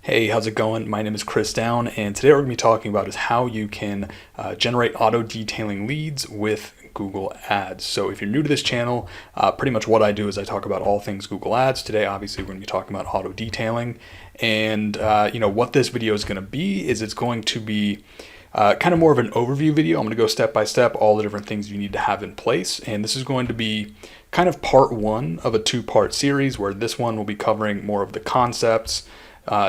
Hey, how's it going? My name is Chris Down, and today what we're going to be talking about is how you can generate auto detailing leads with Google Ads. So if you're new to this channel, pretty much what I do is I talk about all things Google Ads. Today, obviously, we're going to be talking about auto detailing, and what this video is going to be is it's going to be kind of more of an overview video. I'm going to go step by step all the different things you need to have in place, and this is going to be kind of part one of a two-part series where this one will be covering more of the concepts,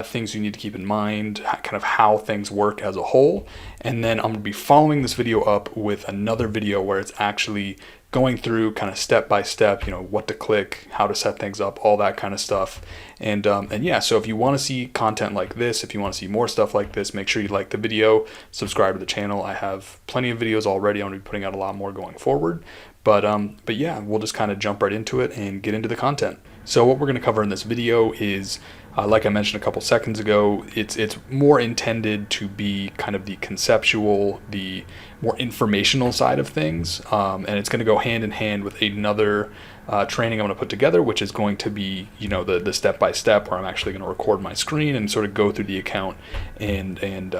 things you need to keep in mind, kind of how things work as a whole. And then I'm going to be following this video up with another video where it's actually going through kind of step by step, what to click, how to set things up, all that kind of stuff. And yeah, so if you want to see content like this, if you want to see more stuff like this, make sure you like the video, subscribe to the channel. I have plenty of videos already. I'm going to be putting out a lot more going forward. But yeah, we'll just kind of jump right into it and get into the content. So what we're going to cover in this video is, like I mentioned a couple seconds ago, it's more intended to be kind of the conceptual, the more informational side of things, and it's going to go hand in hand with another training I'm going to put together, which is going to be the step by step, where I'm actually going to record my screen and sort of go through the account and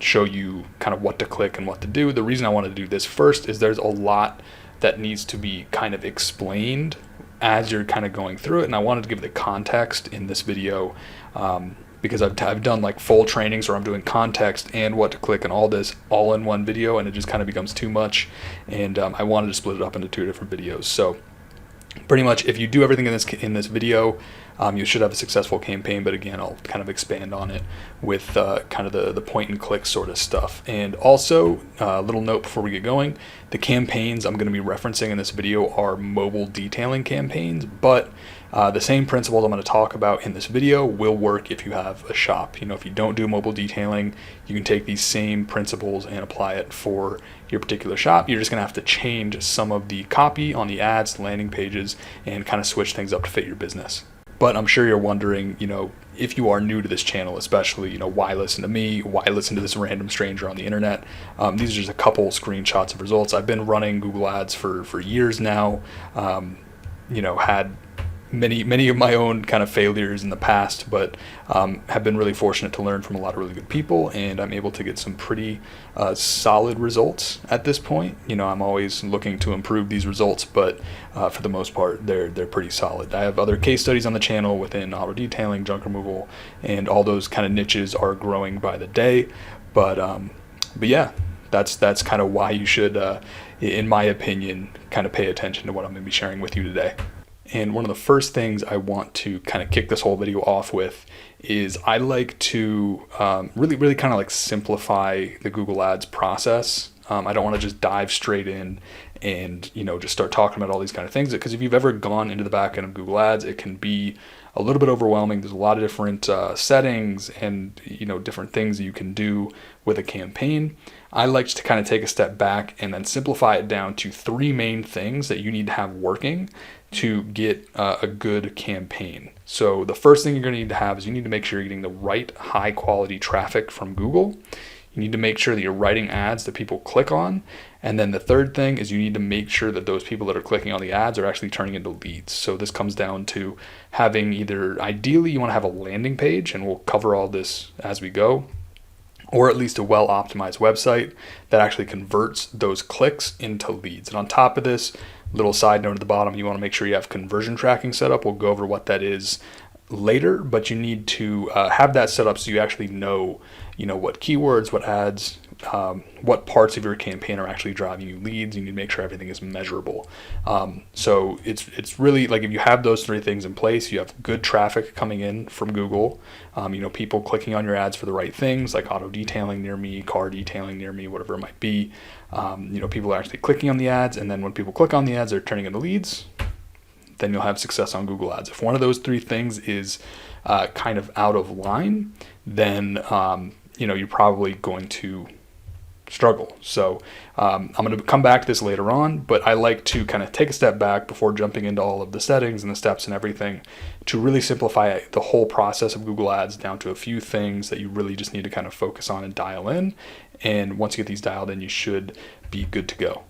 show you kind of what to click and what to do. The reason I wanted to do this first is there's a lot that needs to be kind of explained as you're kind of going through it, and I wanted to give the context in this video because I've done like full trainings where I'm doing context and what to click and all this all in one video, and it just kind of becomes too much, and I wanted to split it up into two different videos. So pretty much if you do everything in this video, you should have a successful campaign, but again, I'll kind of expand on it with kind of the point and click sort of stuff. And also, a little note before we get going, the campaigns I'm going to be referencing in this video are mobile detailing campaigns, but the same principles I'm going to talk about in this video will work if you have a shop. If you don't do mobile detailing, you can take these same principles and apply it for your particular shop. You're just going to have to change some of the copy on the ads, landing pages, and kind of switch things up to fit your business. But I'm sure you're wondering, if you are new to this channel, especially, why listen to me? Why listen to this random stranger on the internet? These are just a couple screenshots of results. I've been running Google Ads for years now. Had many of my own kind of failures in the past, but have been really fortunate to learn from a lot of really good people, and I'm able to get some pretty solid results at this point. I'm always looking to improve these results, but for the most part, they're pretty solid. I have other case studies on the channel within auto detailing, junk removal, and all those kind of niches are growing by the day. But yeah, that's kind of why you should, in my opinion, kind of pay attention to what I'm going to be sharing with you today. And one of the first things I want to kind of kick this whole video off with is I like to really kind of like simplify the Google Ads process. I don't want to just dive straight in and just start talking about all these kind of things, because if you've ever gone into the back end of Google Ads, it can be a little bit overwhelming. There's a lot of different settings and different things that you can do with a campaign. I like to kind of take a step back and then simplify it down to three main things that you need to have working to get a good campaign. So the first thing you're going to need to have is you need to make sure you're getting the right high quality traffic from Google. You need to make sure that you're writing ads that people click on. And then the third thing is you need to make sure that those people that are clicking on the ads are actually turning into leads. So this comes down to having ideally you want to have a landing page, and we'll cover all this as we go, or at least a well-optimized website that actually converts those clicks into leads. And on top of this, little side note at the bottom, you want to make sure you have conversion tracking set up. We'll go over what that is later, but you need to have that set up so you actually know what keywords, what ads, what parts of your campaign are actually driving you leads. You need to make sure everything is measurable. So it's really like, if you have those three things in place, you have good traffic coming in from Google, people clicking on your ads for the right things, like auto detailing near me, car detailing near me, whatever it might be. People are actually clicking on the ads, and then when people click on the ads, they're turning into leads. Then you'll have success on Google Ads. If one of those three things is kind of out of line, then you're probably going to struggle. So I'm going to come back to this later on, but I like to kind of take a step back before jumping into all of the settings and the steps and everything to really simplify the whole process of Google Ads down to a few things that you really just need to kind of focus on and dial in. And once you get these dialed in, you should be good to go.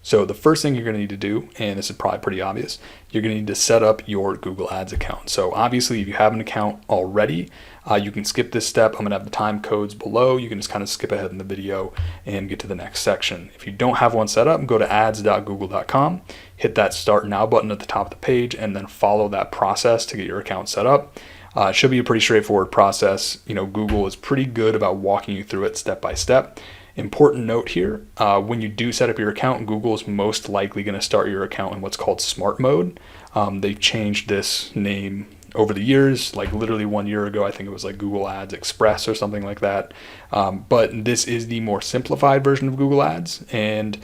So the first thing you're going to need to do, and this is probably pretty obvious, you're going to need to set up your Google Ads account. So obviously, if you have an account already, You can skip this step. I'm going to have the time codes below. You can just kind of skip ahead in the video and get to the next section. If you don't have one set up, go to ads.google.com, hit that Start Now button at the top of the page, and then follow that process to get your account set up. It should be a pretty straightforward process. Google is pretty good about walking you through it step by step. Important note here, when you do set up your account, Google is most likely going to start your account in what's called Smart Mode. They've changed this name over the years, like literally 1 year ago, I think it was like Google Ads Express or something like that. But this is the more simplified version of Google Ads. And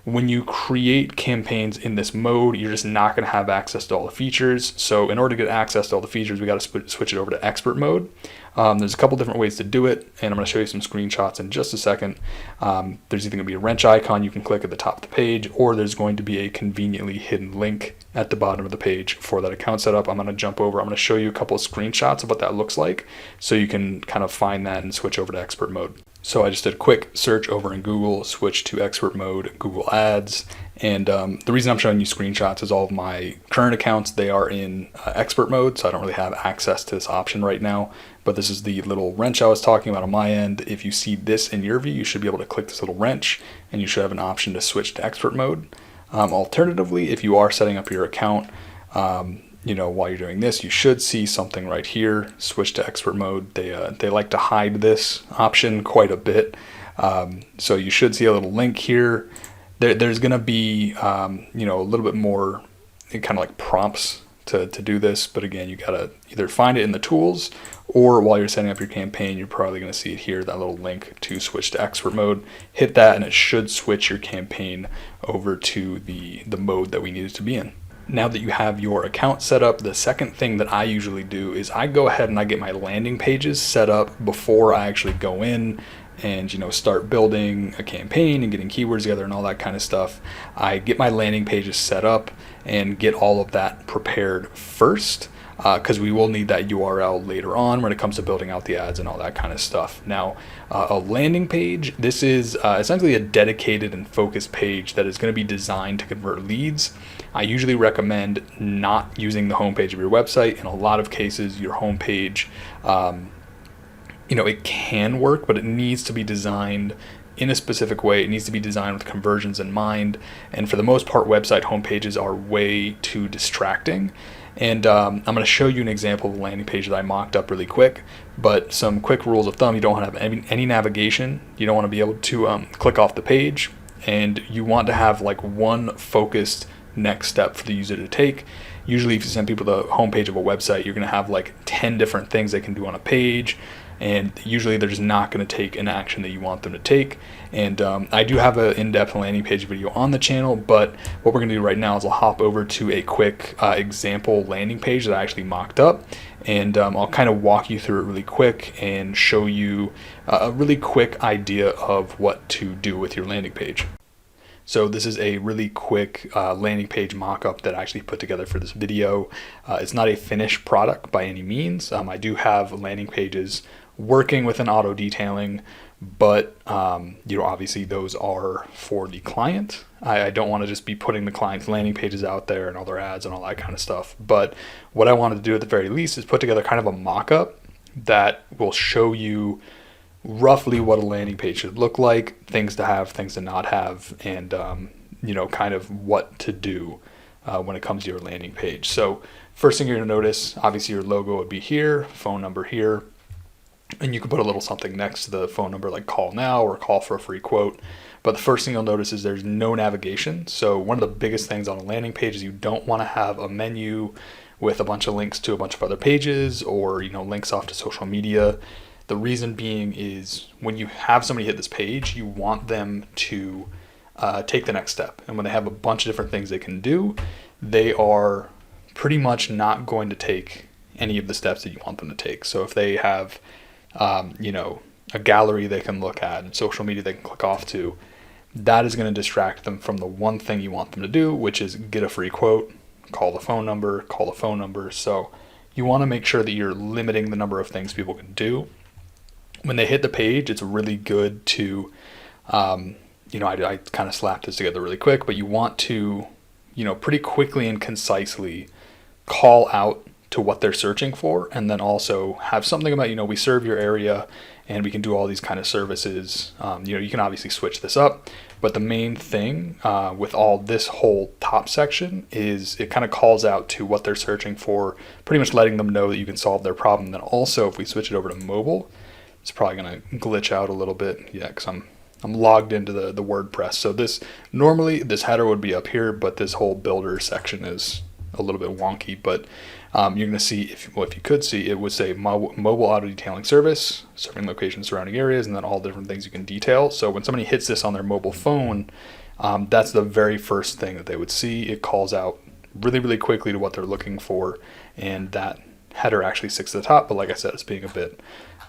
when you create campaigns in this mode, you're just not going to have access to all the features. So in order to get access to all the features, we got to switch it over to expert mode. There's a couple different ways to do it, and I'm going to show you some screenshots in just a second. There's either going to be a wrench icon you can click at the top of the page, or there's going to be a conveniently hidden link at the bottom of the page for that account setup. I'm going to jump over. I'm going to show you a couple of screenshots of what that looks like so you can kind of find that and switch over to expert mode. So I just did a quick search over in Google, switch to expert mode, Google Ads. And the reason I'm showing you screenshots is all of my current accounts, they are in expert mode, so I don't really have access to this option right now. But this is the little wrench I was talking about on my end. If you see this in your view, you should be able to click this little wrench and you should have an option to switch to expert mode. Alternatively, if you are setting up your account, while you're doing this, you should see something right here, switch to expert mode. They like to hide this option quite a bit. So you should see a little link here. There's going to be, a little bit more kind of like prompts to do this. But again, you got to either find it in the tools, or while you're setting up your campaign, you're probably going to see it here, that little link to switch to expert mode. Hit that and it should switch your campaign over to the mode that we need it to be in. Now that you have your account set up, the second thing that I usually do is I go ahead and I get my landing pages set up before I actually go in and start building a campaign and getting keywords together and all that kind of stuff. I get my landing pages set up and get all of that prepared first, because we will need that URL later on when it comes to building out the ads and all that kind of stuff. Now, a landing page, this is essentially a dedicated and focused page that is going to be designed to convert leads. I usually recommend not using the homepage of your website. In a lot of cases, your homepage, it can work, but it needs to be designed in a specific way. It needs to be designed with conversions in mind. And for the most part, website homepages are way too distracting. And I'm going to show you an example of a landing page that I mocked up really quick, but some quick rules of thumb. You don't want to have any navigation. You don't want to be able to click off the page, and you want to have like one focused next step for the user to take. Usually if you send people to the homepage of a website, you're going to have like 10 different things they can do on a page, and usually they're just not going to take an action that you want them to take. And I do have an in-depth landing page video on the channel, but what we're going to do right now is I'll hop over to a quick example landing page that I actually mocked up, and I'll kind of walk you through it really quick and show you a really quick idea of what to do with your landing page. So this is a really quick landing page mock-up that I actually put together for this video. It's not a finished product by any means. I do have landing pages working within auto detailing, but obviously those are for the client. I don't want to just be putting the client's landing pages out there and all their ads and all that kind of stuff. But what I wanted to do at the very least is put together kind of a mock-up that will show you roughly what a landing page should look like, things to have, things to not have, and kind of what to do when it comes to your landing page. So first thing you're going to notice, obviously your logo would be here, phone number here, and you can put a little something next to the phone number like call now or call for a free quote. But the first thing you'll notice is there's no navigation. So one of the biggest things on a landing page is you don't want to have a menu with a bunch of links to a bunch of other pages or links off to social media. The reason being is when you have somebody hit this page, you want them to take the next step. And when they have a bunch of different things they can do, they are pretty much not going to take any of the steps that you want them to take. So if they have, a gallery they can look at and social media they can click off to, that is going to distract them from the one thing you want them to do, which is get a free quote, call the phone number. So you want to make sure that you're limiting the number of things people can do. When they hit the page, it's really good to, I kind of slapped this together really quick, but you want to, pretty quickly and concisely call out to what they're searching for, and then also have something about, we serve your area and we can do all these kind of services. You can obviously switch this up, but the main thing with all this whole top section is it kind of calls out to what they're searching for, pretty much letting them know that you can solve their problem. Then also, if we switch it over to mobile, it's probably going to glitch out a little bit. Yeah, because I'm logged into the WordPress. So normally this header would be up here, but this whole builder section is a little bit wonky. But you're going to see, if you could see, it would say mobile auto detailing service, serving locations, surrounding areas, and then all different things you can detail. So when somebody hits this on their mobile phone, that's the very first thing that they would see. It calls out really, really quickly to what they're looking for, and that header actually sticks to the top. But like I said, it's being a bit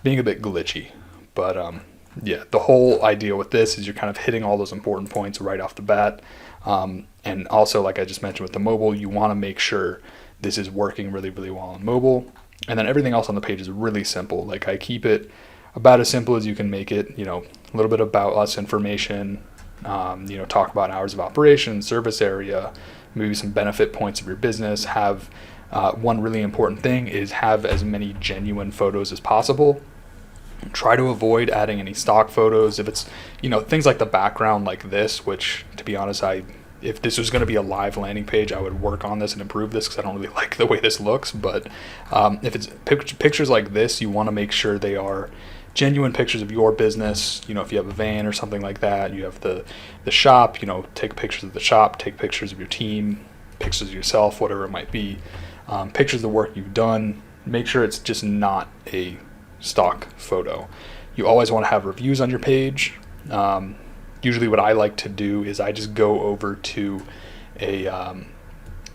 glitchy. But yeah, the whole idea with this is you're kind of hitting all those important points right off the bat. And also, like I just mentioned with the mobile, you want to make sure this is working really, really well on mobile. And then everything else on the page is really simple. Like I keep it about as simple as you can make it, a little bit about us information, talk about hours of operation, service area, maybe some benefit points of your business. Have one really important thing is have as many genuine photos as possible. Try to avoid adding any stock photos. If it's, things like the background like this, which to be honest, if this was going to be a live landing page, I would work on this and improve this because I don't really like the way this looks. But if it's pictures like this, you want to make sure they are genuine pictures of your business. If you have a van or something like that, you have the shop, take pictures of the shop, take pictures of your team, pictures of yourself, whatever it might be, pictures of the work you've done. Make sure it's just not a stock photo. You always want to have reviews on your page. Usually what I like to do is I just go over to and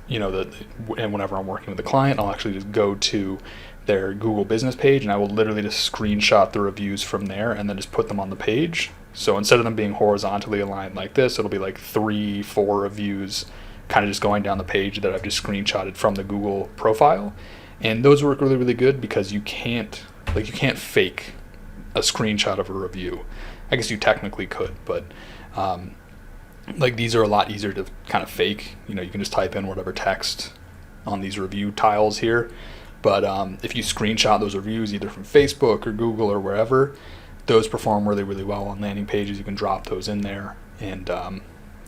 whenever I'm working with a client, I'll actually just go to their Google business page and I will literally just screenshot the reviews from there and then just put them on the page. So instead of them being horizontally aligned like this, it'll be like 3-4 reviews kind of just going down the page that I've just screenshotted from the Google profile. And those work really, really good because you can't fake a screenshot of a review. I guess you technically could, but these are a lot easier to kind of fake. You can just type in whatever text on these review tiles here. But if you screenshot those reviews either from Facebook or Google or wherever, those perform really, really well on landing pages. You can drop those in there and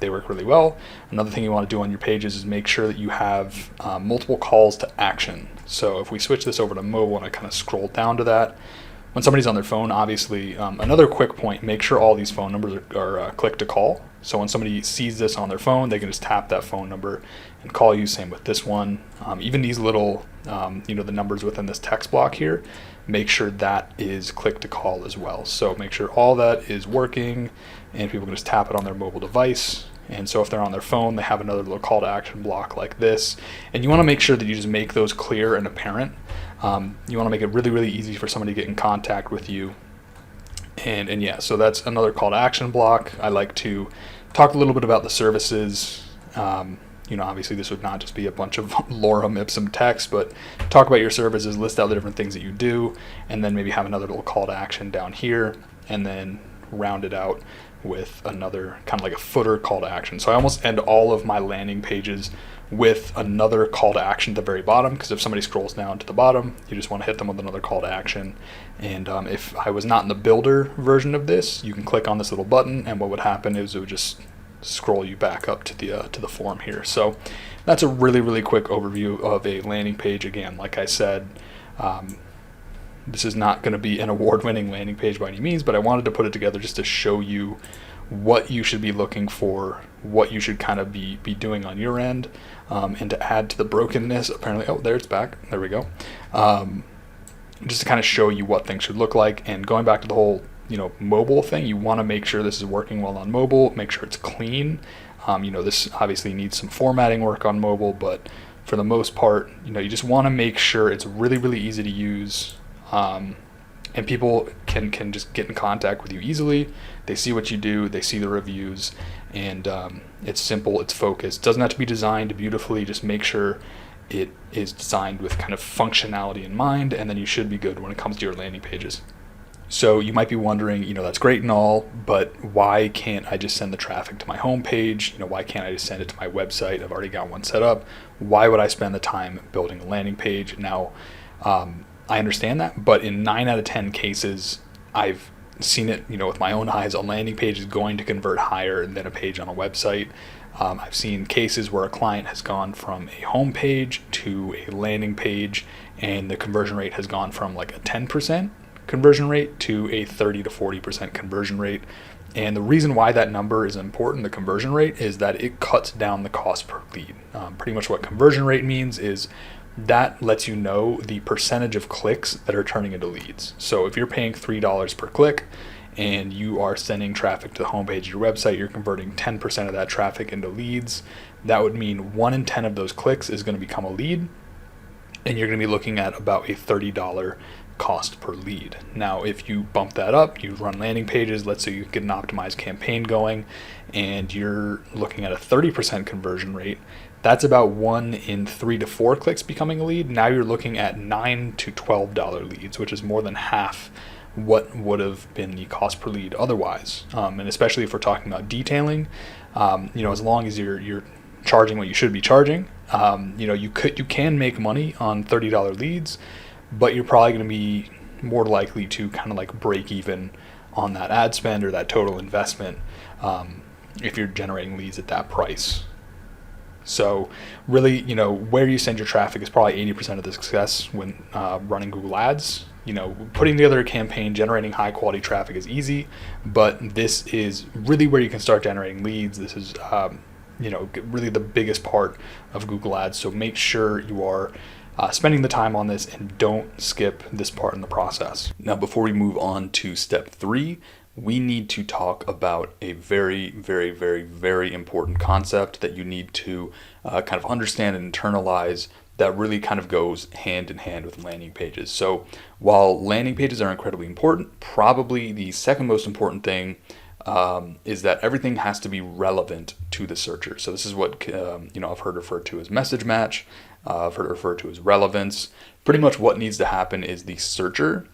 they work really well. Another thing you want to do on your pages is make sure that you have multiple calls to action. So if we switch this over to mobile and I kind of scroll down to that, when somebody's on their phone, obviously, another quick point, make sure all these phone numbers are click to call. So when somebody sees this on their phone, they can just tap that phone number and call you. Same with this one. Even these little, the numbers within this text block here, make sure that is click to call as well. So make sure all that is working and people can just tap it on their mobile device. And so if they're on their phone, they have another little call to action block like this. And you want to make sure that you just make those clear and apparent. You want to make it really, really easy for somebody to get in contact with you. And yeah, so that's another call to action block. I like to talk a little bit about the services. Obviously this would not just be a bunch of lorem ipsum text, but talk about your services, list out the different things that you do, and then maybe have another little call to action down here, and then round it out with another kind of like a footer call to action. So I almost end all of my landing pages with another call to action at the very bottom, because if somebody scrolls down to the bottom, you just want to hit them with another call to action. And if I was not in the builder version of this, you can click on this little button, and what would happen is it would just scroll you back up to the form here. So that's a really, really quick overview of a landing page. Again, like I said, this is not going to be an award-winning landing page by any means, but I wanted to put it together just to show you what you should be looking for, what you should kind of be doing on your end, and to add to the brokenness. Apparently, oh, there it's back. There we go. Just to kind of show you what things should look like. And going back to the whole mobile thing, you want to make sure this is working well on mobile. Make sure it's clean. This obviously needs some formatting work on mobile, but for the most part, you just want to make sure it's really, really easy to use. And people can just get in contact with you easily. They see what you do, they see the reviews, and it's simple, it's focused. It doesn't have to be designed beautifully, just make sure it is designed with kind of functionality in mind, and then you should be good when it comes to your landing pages. So you might be wondering, that's great and all, but why can't I just send the traffic to my homepage? Why can't I just send it to my website? I've already got one set up. Why would I spend the time building a landing page? Now, I understand that, but in 9 out of 10 cases, I've seen it, with my own eyes. A landing page is going to convert higher than a page on a website. I've seen cases where a client has gone from a home page to a landing page, and the conversion rate has gone from like a 10% conversion rate to a 30 to 40% conversion rate. And the reason why that number is important, the conversion rate, is that it cuts down the cost per lead. Pretty much what conversion rate means is that lets you know the percentage of clicks that are turning into leads. So if you're paying $3 per click and you are sending traffic to the homepage of your website, you're converting 10% of that traffic into leads. That would mean 1 in 10 of those clicks is going to become a lead, and you're going to be looking at about a $30 cost per lead. Now, if you bump that up, you run landing pages, let's say you get an optimized campaign going, and you're looking at a 30% conversion rate, that's about 1 in 3 to 4 clicks becoming a lead. Now you're looking at $9 to $12 leads, which is more than half what would have been the cost per lead otherwise. And especially if we're talking about detailing, as long as you're charging what you should be charging, you can make money on $30 leads, but you're probably going to be more likely to kind of like break even on that ad spend or that total investment if you're generating leads at that price. So really, where you send your traffic is probably 80% of the success when running Google Ads. Putting together a campaign, generating high quality traffic is easy, but this is really where you can start generating leads. This is, really the biggest part of Google Ads. So make sure you are spending the time on this and don't skip this part in the process. Now, before we move on to step 3, we need to talk about a very, very, very, very important concept that you need to kind of understand and internalize, that really kind of goes hand in hand with landing pages. So while landing pages are incredibly important, probably the second most important thing is that everything has to be relevant to the searcher. So this is what I've heard referred to as message match. I've heard it referred to as relevance. Pretty much what needs to happen is the searcher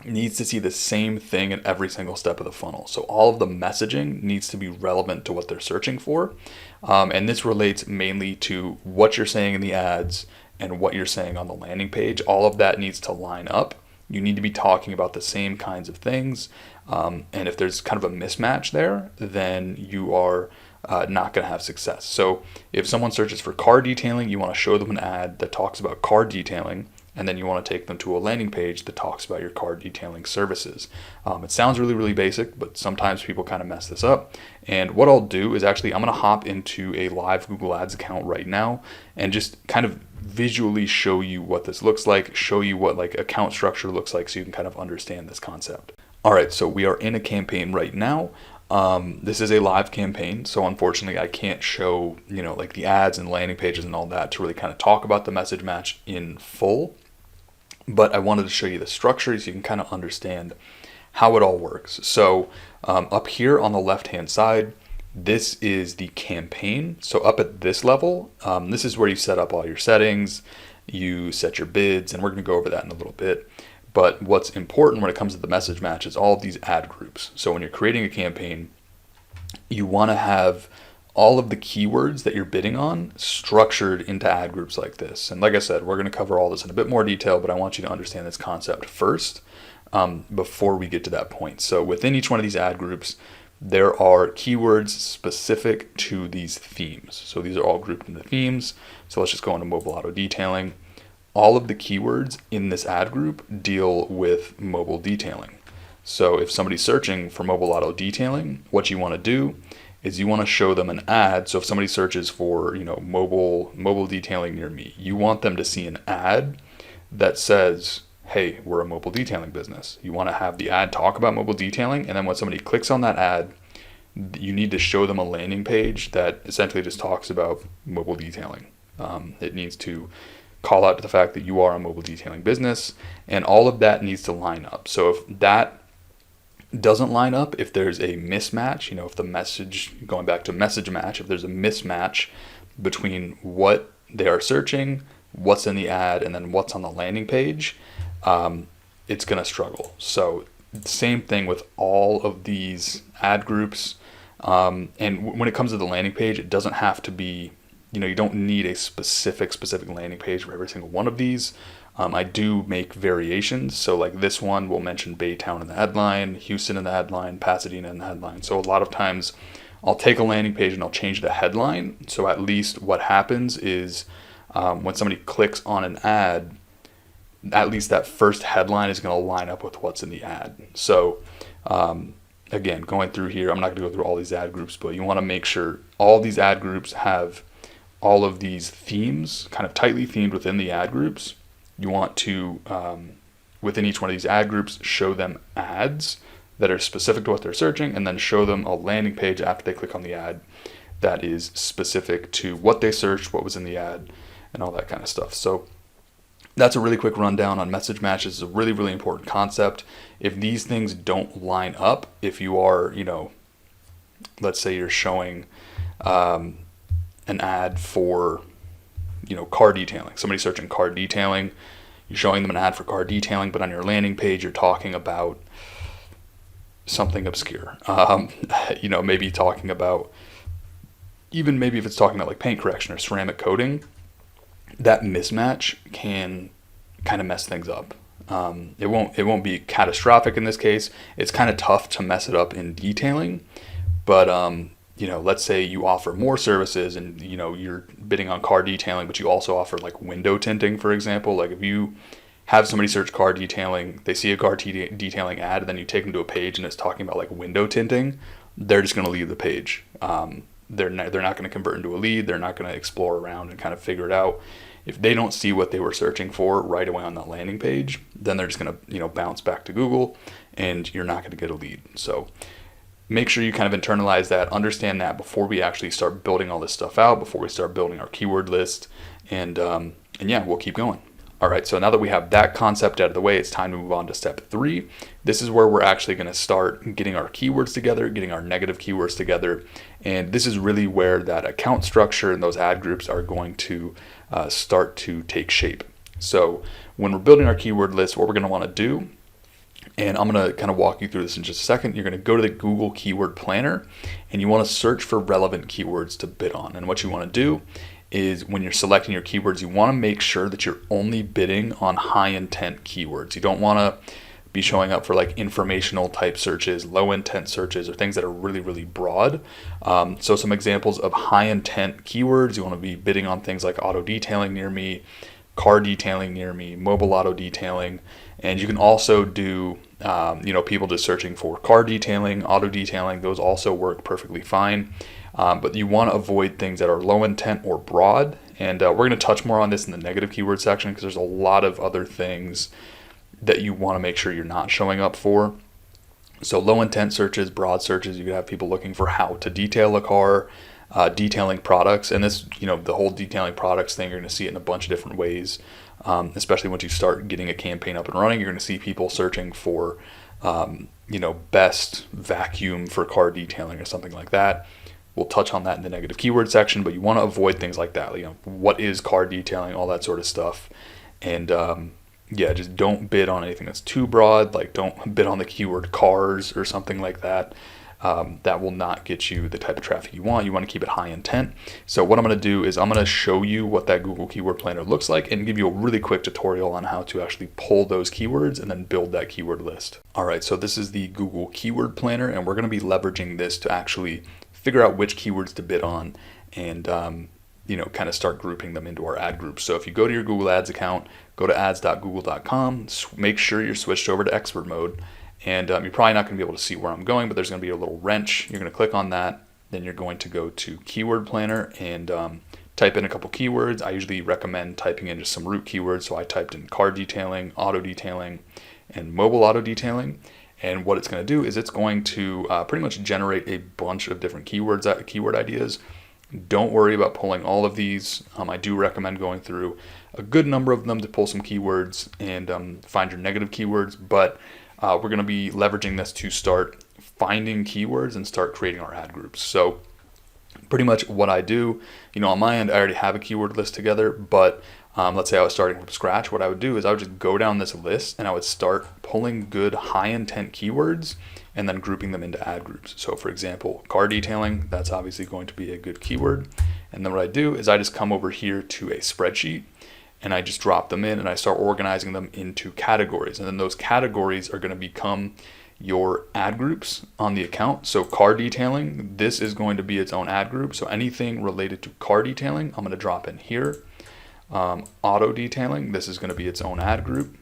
needs to see the same thing at every single step of the funnel. So all of the messaging needs to be relevant to what they're searching for. And this relates mainly to what you're saying in the ads and what you're saying on the landing page. All of that needs to line up. You need to be talking about the same kinds of things. And if there's kind of a mismatch there, then you are not going to have success. So if someone searches for car detailing, you want to show them an ad that talks about car detailing, and then you want to take them to a landing page that talks about your car detailing services. It sounds really, really basic, but sometimes people kind of mess this up. And what I'll do is actually I'm going to hop into a live Google Ads account right now and just kind of visually show you what this looks like, show you what like account structure looks like, so you can kind of understand this concept. All right, so we are in a campaign right now. This is a live campaign, so unfortunately I can't show, like the ads and landing pages and all that to really kind of talk about the message match in full. But I wanted to show you the structure so you can kind of understand how it all works. So up here on the left-hand side, this is the campaign. So up at this level, this is where you set up all your settings, you set your bids, and we're going to go over that in a little bit. But what's important when it comes to the message match is all of these ad groups. So when you're creating a campaign, you want to have all of the keywords that you're bidding on structured into ad groups like this. And like I said, we're going to cover all this in a bit more detail, but I want you to understand this concept first before we get to that point. So within each one of these ad groups, there are keywords specific to these themes. So these are all grouped into themes. So let's just go into mobile auto detailing. All of the keywords in this ad group deal with mobile detailing. So if somebody's searching for mobile auto detailing, what you want to do is you want to show them an ad. So if somebody searches for, mobile detailing near me, you want them to see an ad that says, hey, we're a mobile detailing business. You want to have the ad talk about mobile detailing, and then when somebody clicks on that ad, you need to show them a landing page that essentially just talks about mobile detailing. It needs to call out to the fact that you are a mobile detailing business, and all of that needs to line up. So if that doesn't line up, if there's a mismatch, if the message, going back to message match, if there's a mismatch between what they are searching, what's in the ad, and then what's on the landing page, it's going to struggle. So Same thing with all of these ad groups. When it comes to the landing page, it doesn't have to be, you don't need a specific landing page for every single one of these. I do make variations. So like this one will mention Baytown in the headline, Houston in the headline, Pasadena in the headline. So a lot of times I'll take a landing page and I'll change the headline. So at least what happens is when somebody clicks on an ad, at least that first headline is going to line up with what's in the ad. So again, going through here, I'm not going to go through all these ad groups, but you want to make sure all these ad groups have all of these themes kind of tightly themed within the ad groups. You want to, within each one of these ad groups, show them ads that are specific to what they're searching, and then show them a landing page after they click on the ad that is specific to what they searched, what was in the ad, and all that kind of stuff. So that's a really quick rundown on message matches. It's a really, really important concept. If these things don't line up, if you are, let's say you're showing an ad for, car detailing. Somebody's searching car detailing. You're showing them an ad for car detailing, but on your landing page, you're talking about something obscure. Maybe talking about, even maybe if it's talking about like paint correction or ceramic coating, that mismatch can kind of mess things up. It won't be catastrophic in this case. It's kind of tough to mess it up in detailing, but let's say you offer more services and you're bidding on car detailing, but you also offer like window tinting, for example. Like if you have somebody search car detailing, they see a car detailing ad, and then you take them to a page and it's talking about like window tinting, they're just going to leave the page. They're not going to convert into a lead. They're not going to explore around and kind of figure it out. If they don't see what they were searching for right away on that landing page, then they're just going to bounce back to Google, and you're not going to get a lead. So make sure you kind of internalize that, understand that before we actually start building all this stuff out, before we start building our keyword list, and yeah, we'll keep going. All right, so now that we have that concept out of the way, it's time to move on to step 3. This is where we're actually going to start getting our keywords together, getting our negative keywords together, and this is really where that account structure and those ad groups are going to start to take shape. So when we're building our keyword list, what we're going to want to do, and I'm going to kind of walk you through this in just a second, you're going to go to the Google Keyword Planner, and you want to search for relevant keywords to bid on. And what you want to do is when you're selecting your keywords, you want to make sure that you're only bidding on high intent keywords. You don't want to be showing up for like informational type searches, low intent searches, or things that are really, really broad. So some examples of high intent keywords, you want to be bidding on things like auto detailing near me, car detailing near me, mobile auto detailing, and you can also do people just searching for car detailing, auto detailing. Those also work perfectly fine. But you want to avoid things that are low intent or broad. And we're going to touch more on this in the negative keyword section because there's a lot of other things that you want to make sure you're not showing up for. So low intent searches, broad searches, you could have people looking for how to detail a car, detailing products. And this, the whole detailing products thing, you're going to see it in a bunch of different ways. Especially once you start getting a campaign up and running, you're going to see people searching for, best vacuum for car detailing or something like that. We'll touch on that in the negative keyword section, but you want to avoid things like that. What is car detailing, all that sort of stuff. And just don't bid on anything that's too broad. Like don't bid on the keyword cars or something like that. That will not get you the type of traffic you want. You want to keep it high intent. So what I'm going to do is I'm going to show you what that Google Keyword Planner looks like and give you a really quick tutorial on how to actually pull those keywords and then build that keyword list. All right, so this is the Google Keyword Planner, and we're going to be leveraging this to actually figure out which keywords to bid on and kind of start grouping them into our ad groups. So if you go to your Google Ads account, go to ads.google.com, make sure you're switched over to expert mode. And you're probably not going to be able to see where I'm going, but there's going to be a little wrench. You're going to click on that. Then you're going to go to Keyword Planner and type in a couple keywords. I usually recommend typing in just some root keywords. So I typed in car detailing, auto detailing, and mobile auto detailing. And what it's going to do is it's going to pretty much generate a bunch of different keyword ideas. Don't worry about pulling all of these. I do recommend going through a good number of them to pull some keywords and find your negative keywords. But we're going to be leveraging this to start finding keywords and start creating our ad groups. So pretty much what I do, on my end, I already have a keyword list together, but let's say I was starting from scratch, what I would do is I would just go down this list and I would start pulling good high intent keywords and then grouping them into ad groups. So for example, car detailing, that's obviously going to be a good keyword. And then what I do is I just come over here to a spreadsheet and I just drop them in and I start organizing them into categories. And then those categories are going to become your ad groups on the account. So car detailing, this is going to be its own ad group. So anything related to car detailing, I'm going to drop in here. Auto detailing, this is going to be its own ad group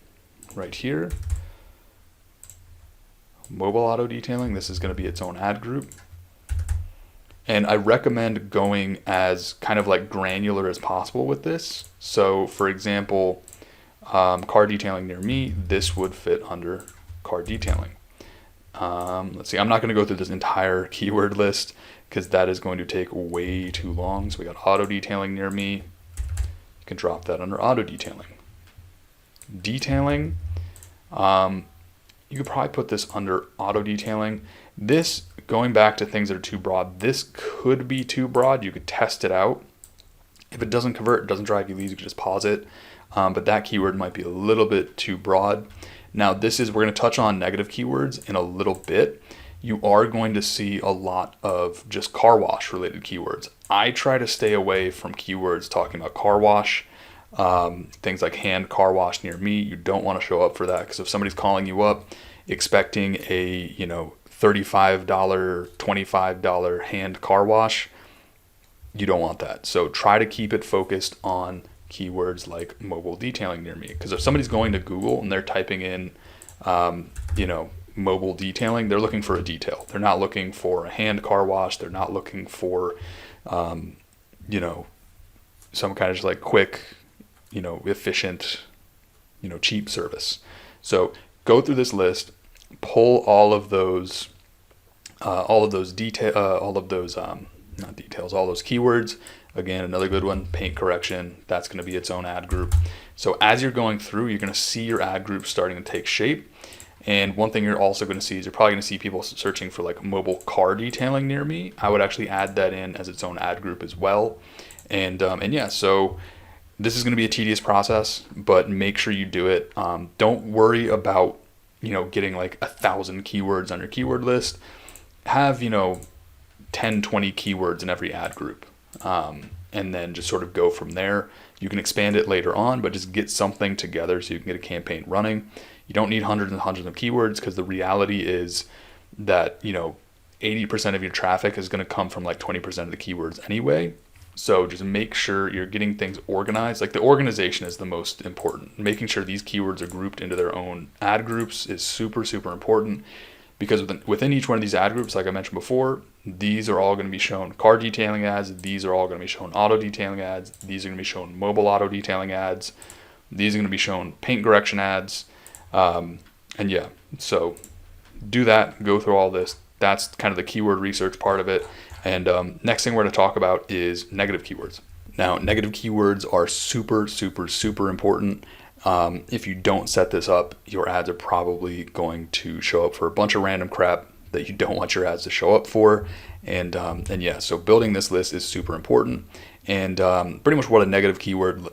right here. Mobile auto detailing, this is going to be its own ad group. And I recommend going as kind of like granular as possible with this. So for example, car detailing near me, this would fit under car detailing. Let's see, I'm not going to go through this entire keyword list because that is going to take way too long. So we got auto detailing near me. You can drop that under auto detailing. Detailing, you could probably put this under auto detailing. This, going back to things that are too broad, this could be too broad. You could test it out. If it doesn't convert, it doesn't drive you leads, you could just pause it. But that keyword might be a little bit too broad. Now we're going to touch on negative keywords in a little bit. You are going to see a lot of just car wash related keywords. I try to stay away from keywords talking about car wash. Things like hand car wash near me, you don't want to show up for that, because if somebody's calling you up expecting a $35, $25 hand car wash, you don't want that. So try to keep it focused on keywords like mobile detailing near me, because if somebody's going to Google and they're typing in mobile detailing, they're looking for a detail. They're not looking for a hand car wash. They're not looking for some kind of just like quick, efficient, cheap service. So go through this list, pull all of those keywords. Again, another good one, paint correction. That's going to be its own ad group. So as you're going through, you're going to see your ad group starting to take shape. And one thing you're also going to see is you're probably going to see people searching for like mobile car detailing near me. I would actually add that in as its own ad group as well. And yeah, so this is going to be a tedious process, but make sure you do it. Don't worry about, getting like 1,000 keywords on your keyword list. Have, 10, 20 keywords in every ad group. And then just sort of go from there. You can expand it later on, but just get something together so you can get a campaign running. You don't need hundreds and hundreds of keywords, because the reality is that, 80% of your traffic is going to come from like 20% of the keywords anyway. So just make sure you're getting things organized. Like the organization is the most important. Making sure these keywords are grouped into their own ad groups is super, super important, because within each one of these ad groups, like I mentioned before, these are all going to be shown car detailing ads. These are all going to be shown auto detailing ads. These are going to be shown mobile auto detailing ads. These are going to be shown paint correction ads. And yeah, so do that, go through all this. That's kind of the keyword research part of it. And next thing we're going to talk about is negative keywords. Now, negative keywords are super, super, super important. If you don't set this up, your ads are probably going to show up for a bunch of random crap that you don't want your ads to show up for. And yeah, so building this list is super important. And pretty much what a negative keyword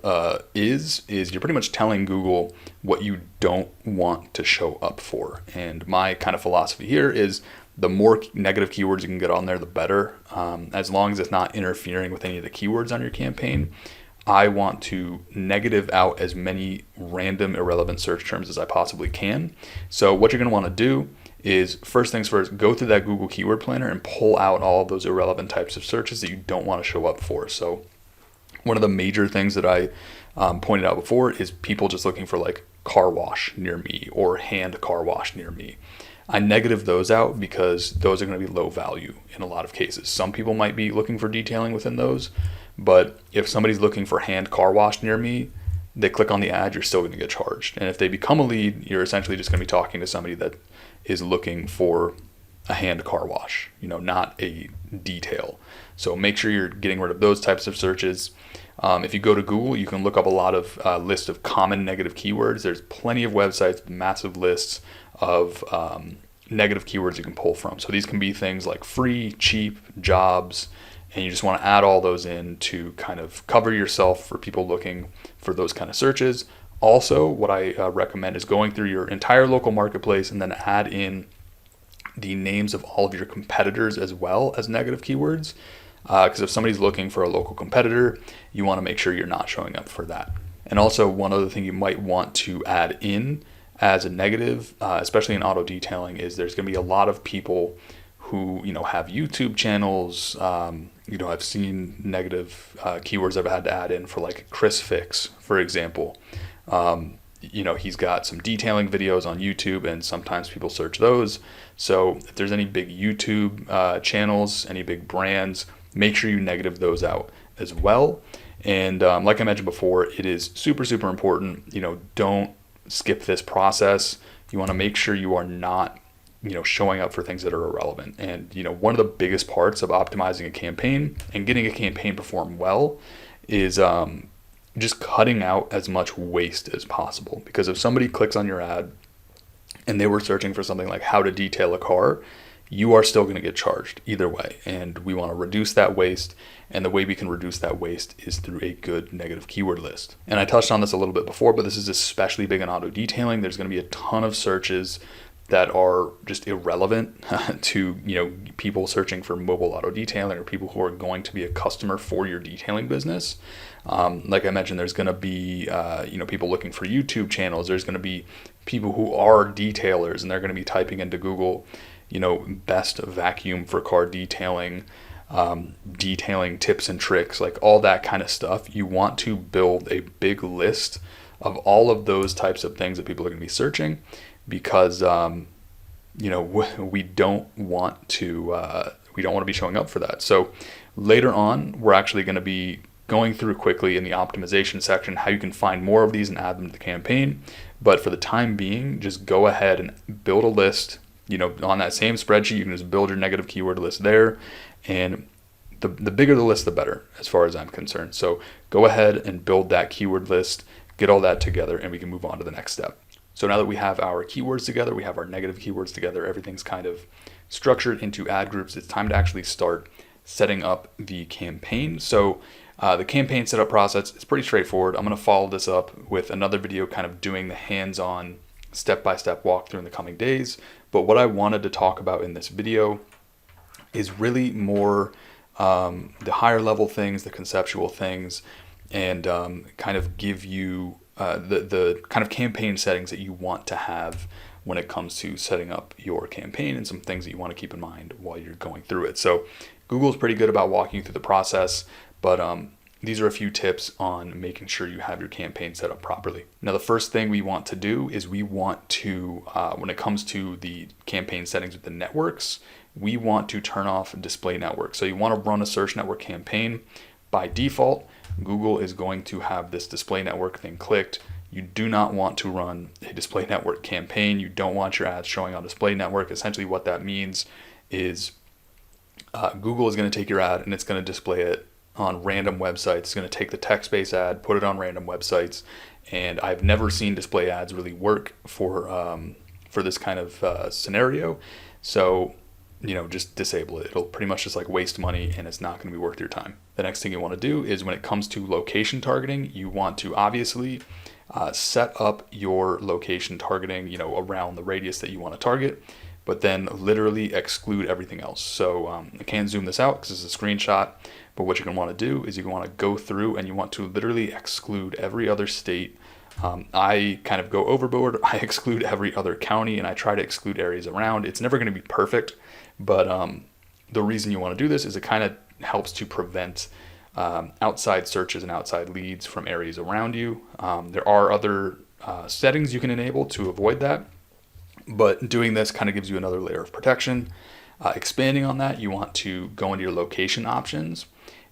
is you're pretty much telling Google what you don't want to show up for. And my kind of philosophy here is the more negative keywords you can get on there, the better. As long as it's not interfering with any of the keywords on your campaign. I want to negative out as many random irrelevant search terms as I possibly can. So what you're going to want to do is, first things first, go through that Google Keyword Planner and pull out all of those irrelevant types of searches that you don't want to show up for. So one of the major things that I pointed out before is people just looking for like car wash near me or hand car wash near me. I negative those out because those are going to be low value in a lot of cases. Some people might be looking for detailing within those, but if somebody's looking for hand car wash near me, they click on the ad, you're still going to get charged. And if they become a lead, you're essentially just going to be talking to somebody that is looking for a hand car wash, not a detail. So make sure you're getting rid of those types of searches. If you go to Google, you can look up a lot of lists of common negative keywords. There's plenty of websites, massive lists of negative keywords you can pull from. So these can be things like free, cheap, jobs, and you just want to add all those in to kind of cover yourself for people looking for those kind of searches. Also, what I recommend is going through your entire local marketplace and then add in the names of all of your competitors as well as negative keywords. Because if somebody's looking for a local competitor, you want to make sure you're not showing up for that. And also, one other thing you might want to add in as a negative, especially in auto detailing, is there's going to be a lot of people who have YouTube channels. I've seen negative keywords I've had to add in for like Chris Fix, for example. He's got some detailing videos on YouTube, and sometimes people search those. So if there's any big YouTube channels, any big brands, make sure you negative those out as well. And like I mentioned before, it is super, super important. Don't skip this process. You want to make sure you are not, showing up for things that are irrelevant. And, one of the biggest parts of optimizing a campaign and getting a campaign perform well is just cutting out as much waste as possible. Because if somebody clicks on your ad and they were searching for something like how to detail a car, you are still going to get charged either way. And we want to reduce that waste. And the way we can reduce that waste is through a good negative keyword list. And I touched on this a little bit before, but this is especially big in auto detailing. There's going to be a ton of searches that are just irrelevant to people searching for mobile auto detailing or people who are going to be a customer for your detailing business. Like I mentioned, there's going to be people looking for YouTube channels. There's going to be people who are detailers, and they're going to be typing into Google, best vacuum for car detailing, detailing tips and tricks, like all that kind of stuff. You want to build a big list of all of those types of things that people are going to be searching, because we don't want to be showing up for that. So later on, we're actually going to be going through quickly in the optimization section how you can find more of these and add them to the campaign. But for the time being, just go ahead and build a list. On that same spreadsheet, you can just build your negative keyword list there, and the bigger the list, the better, as far as I'm concerned. So go ahead and build that keyword list, get all that together, and we can move on to the next step. So now that we have our keywords together, we have our negative keywords together, everything's kind of structured into ad groups, it's time to actually start setting up the campaign. So the campaign setup process is pretty straightforward. I'm going to follow this up with another video kind of doing the hands-on step-by-step walkthrough in the coming days. But what I wanted to talk about in this video is really more the higher level things, the conceptual things, and kind of give you the kind of campaign settings that you want to have when it comes to setting up your campaign, and some things that you want to keep in mind while you're going through it. So Google's pretty good about walking you through the process, but these are a few tips on making sure you have your campaign set up properly. Now, the first thing we want to do is we want to, when it comes to the campaign settings with the networks, we want to turn off display network. So you want to run a search network campaign. By default, Google is going to have this display network thing clicked. You do not want to run a display network campaign. You don't want your ads showing on display network. Essentially what that means is Google is going to take your ad and it's going to display it on random websites. It's going to take the text-based ad, put it on random websites, and I've never seen display ads really work for this kind of scenario. So just disable it. It'll pretty much just like waste money, and it's not going to be worth your time. The next thing you want to do is, when it comes to location targeting, you want to obviously set up your location targeting, around the radius that you want to target, but then literally exclude everything else. So I can't zoom this out because it's a screenshot, but what you're going to want to do is you want to go through and you want to literally exclude every other state. I kind of go overboard. I exclude every other county, and I try to exclude areas around. It's never going to be perfect, but the reason you want to do this is it kind of helps to prevent outside searches and outside leads from areas around you. There are other settings you can enable to avoid that, but doing this kind of gives you another layer of protection. Expanding on that, you want to go into your location options.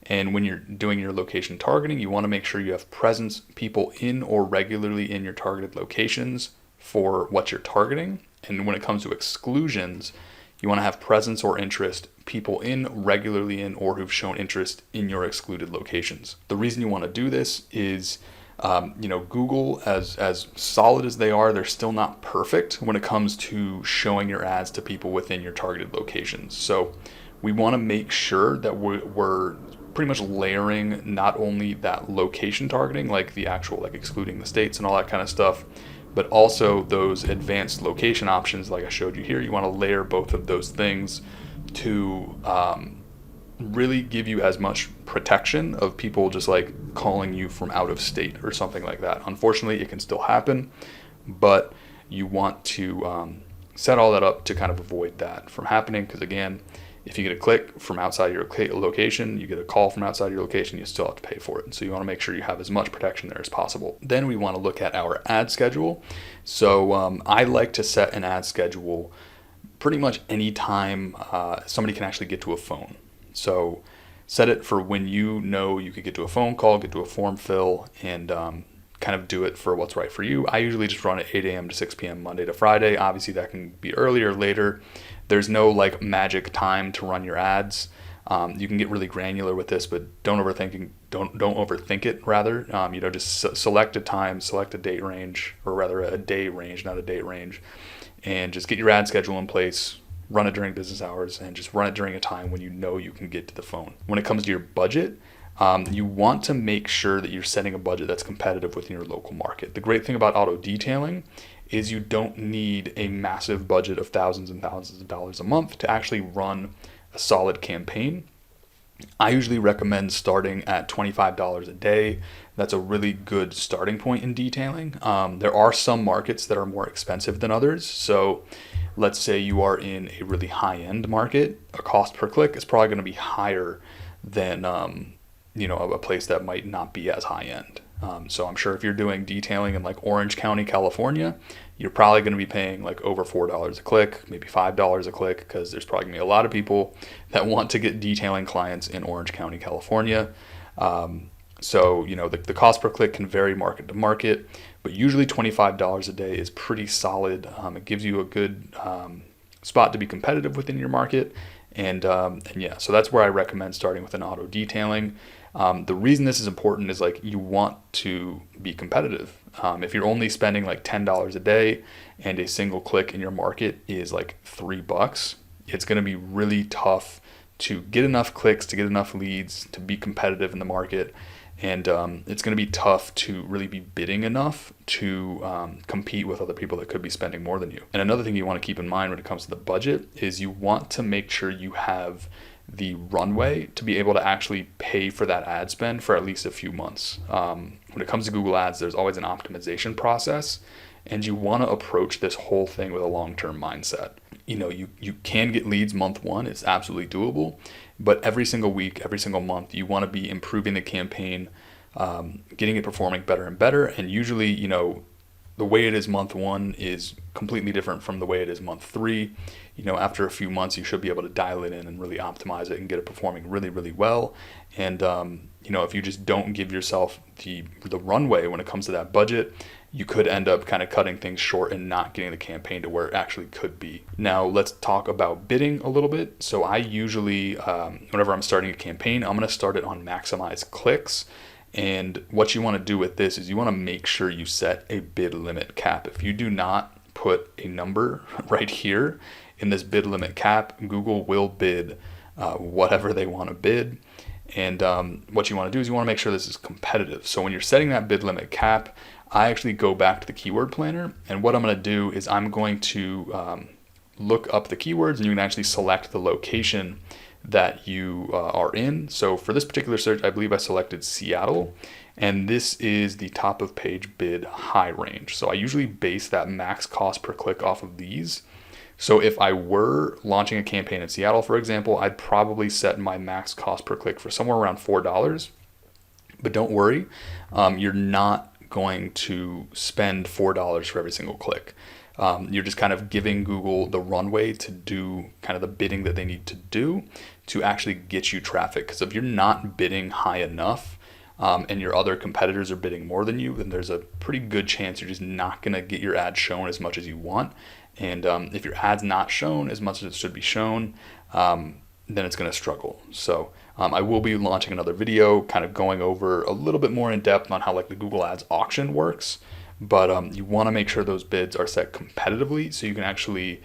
And when you're doing your location targeting, you want to make sure you have presence, people in or regularly in your targeted locations for what you're targeting. And when it comes to exclusions, you want to have presence or interest, people in, regularly in, or who've shown interest in your excluded locations. The reason you want to do this is, Google, as solid as they are, they're still not perfect when it comes to showing your ads to people within your targeted locations. So we want to make sure that we're pretty much layering not only that location targeting, like the actual, like excluding the states and all that kind of stuff, but also those advanced location options like I showed you here. You want to layer both of those things to really give you as much protection of people just like calling you from out of state or something like that. Unfortunately, it can still happen, but you want to set all that up to kind of avoid that from happening, because again, if you get a click from outside your location, you get a call from outside your location, you still have to pay for it. So you want to make sure you have as much protection there as possible. Then we want to look at our ad schedule. So I like to set an ad schedule pretty much any time somebody can actually get to a phone. So set it for when you know you could get to a phone call, get to a form fill, and kind of do it for what's right for you. I usually just run at 8 a.m. to 6 p.m. Monday to Friday. Obviously that can be earlier or later. There's no like magic time to run your ads. You can get really granular with this, but don't overthink it rather. Just select a time, select a date range, or rather a day range, not a date range, and just get your ad schedule in place, run it during business hours, and just run it during a time when you know you can get to the phone. When it comes to your budget, you want to make sure that you're setting a budget that's competitive within your local market. The great thing about auto detailing is you don't need a massive budget of thousands and thousands of dollars a month to actually run a solid campaign. I usually recommend starting at $25 a day. That's a really good starting point in detailing. There are some markets that are more expensive than others. So let's say you are in a really high-end market, a cost per click is probably going to be higher than a place that might not be as high-end. So I'm sure if you're doing detailing in like Orange County, California, you're probably going to be paying like over $4 a click, maybe $5 a click, because there's probably going to be a lot of people that want to get detailing clients in Orange County, California. The cost per click can vary market to market, but usually $25 a day is pretty solid. It gives you a good spot to be competitive within your market. So that's where I recommend starting with an auto detailing. The reason this is important is like you want to be competitive. If you're only spending like $10 a day and a single click in your market is like $3, it's going to be really tough to get enough clicks, to get enough leads, to be competitive in the market. And it's going to be tough to really be bidding enough to compete with other people that could be spending more than you. And another thing you want to keep in mind when it comes to the budget is you want to make sure you have the runway to be able to actually pay for that ad spend for at least a few months. When it comes to Google Ads, there's always an optimization process, and you want to approach this whole thing with a long-term mindset. You can get leads month one, it's absolutely doable, but every single week, every single month, you want to be improving the campaign, getting it performing better and better. And usually, the way it is month one is completely different from the way it is month three. After a few months, you should be able to dial it in and really optimize it and get it performing really, really well. And, if you just don't give yourself the runway when it comes to that budget, you could end up kind of cutting things short and not getting the campaign to where it actually could be. Now, let's talk about bidding a little bit. So I usually, whenever I'm starting a campaign, I'm going to start it on maximize clicks. And what you want to do with this is you want to make sure you set a bid limit cap. If you do not put a number right here in this bid limit cap, Google will bid whatever they want to bid. And what you want to do is you want to make sure this is competitive. So when you're setting that bid limit cap, I actually go back to the keyword planner. And what I'm going to do is I'm going to look up the keywords, and you can actually select the location that you are in. So for this particular search, I believe I selected Seattle, and this is the top of page bid high range. So I usually base that max cost per click off of these. So if I were launching a campaign in Seattle, for example, I'd probably set my max cost per click for somewhere around $4. But don't worry, you're not going to spend $4 for every single click. You're just kind of giving Google the runway to do kind of the bidding that they need to do to actually get you traffic. Because if you're not bidding high enough and your other competitors are bidding more than you, then there's a pretty good chance you're just not going to get your ad shown as much as you want. And if your ad's not shown as much as it should be shown, then it's going to struggle. So I will be launching another video kind of going over a little bit more in depth on how like the Google Ads auction works. But you want to make sure those bids are set competitively so you can actually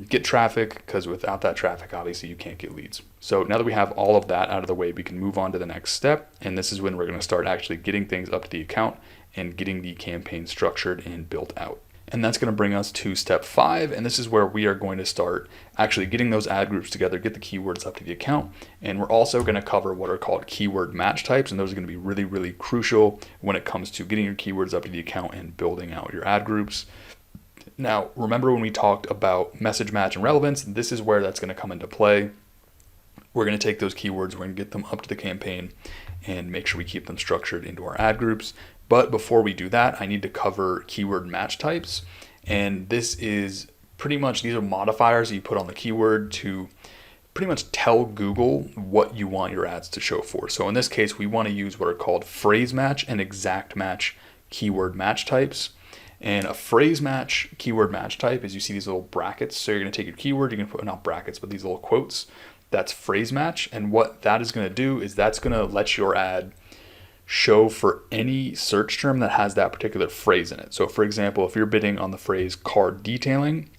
get traffic, because without that traffic, obviously you can't get leads. So now that we have all of that out of the way, we can move on to the next step. And this is when we're going to start actually getting things up to the account and getting the campaign structured and built out. And that's going to bring us to step 5. And this is where we are going to start actually getting those ad groups together, get the keywords up to the account. And we're also going to cover what are called keyword match types. And those are going to be really, really crucial when it comes to getting your keywords up to the account and building out your ad groups. Now, remember when we talked about message match and relevance, this is where that's going to come into play. We're going to take those keywords, we're going to get them up to the campaign and make sure we keep them structured into our ad groups. But before we do that, I need to cover keyword match types. And this is pretty much, these are modifiers that you put on the keyword to pretty much tell Google what you want your ads to show for. So in this case, we want to use what are called phrase match and exact match keyword match types. And a phrase match keyword match type is, you see these little brackets. So you're going to take your keyword, you're going to put, not brackets, but these little quotes. That's phrase match. And what that is going to do is that's going to let your ad show for any search term that has that particular phrase in it. So for example, if you're bidding on the phrase car detailing,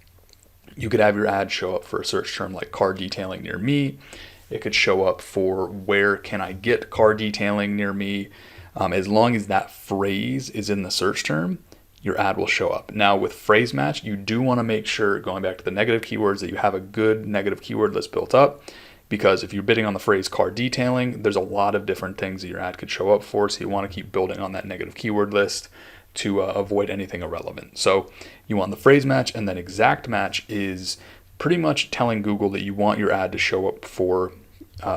you could have your ad show up for a search term like car detailing near me. It could show up for where can I get car detailing near me. As long as that phrase is in the search term, your ad will show up. Now with phrase match, you do want to make sure, going back to the negative keywords, that you have a good negative keyword list built up, because if you're bidding on the phrase car detailing, there's a lot of different things that your ad could show up for. So you want to keep building on that negative keyword list to avoid anything irrelevant. So you want the phrase match, and then exact match is pretty much telling Google that you want your ad to show up for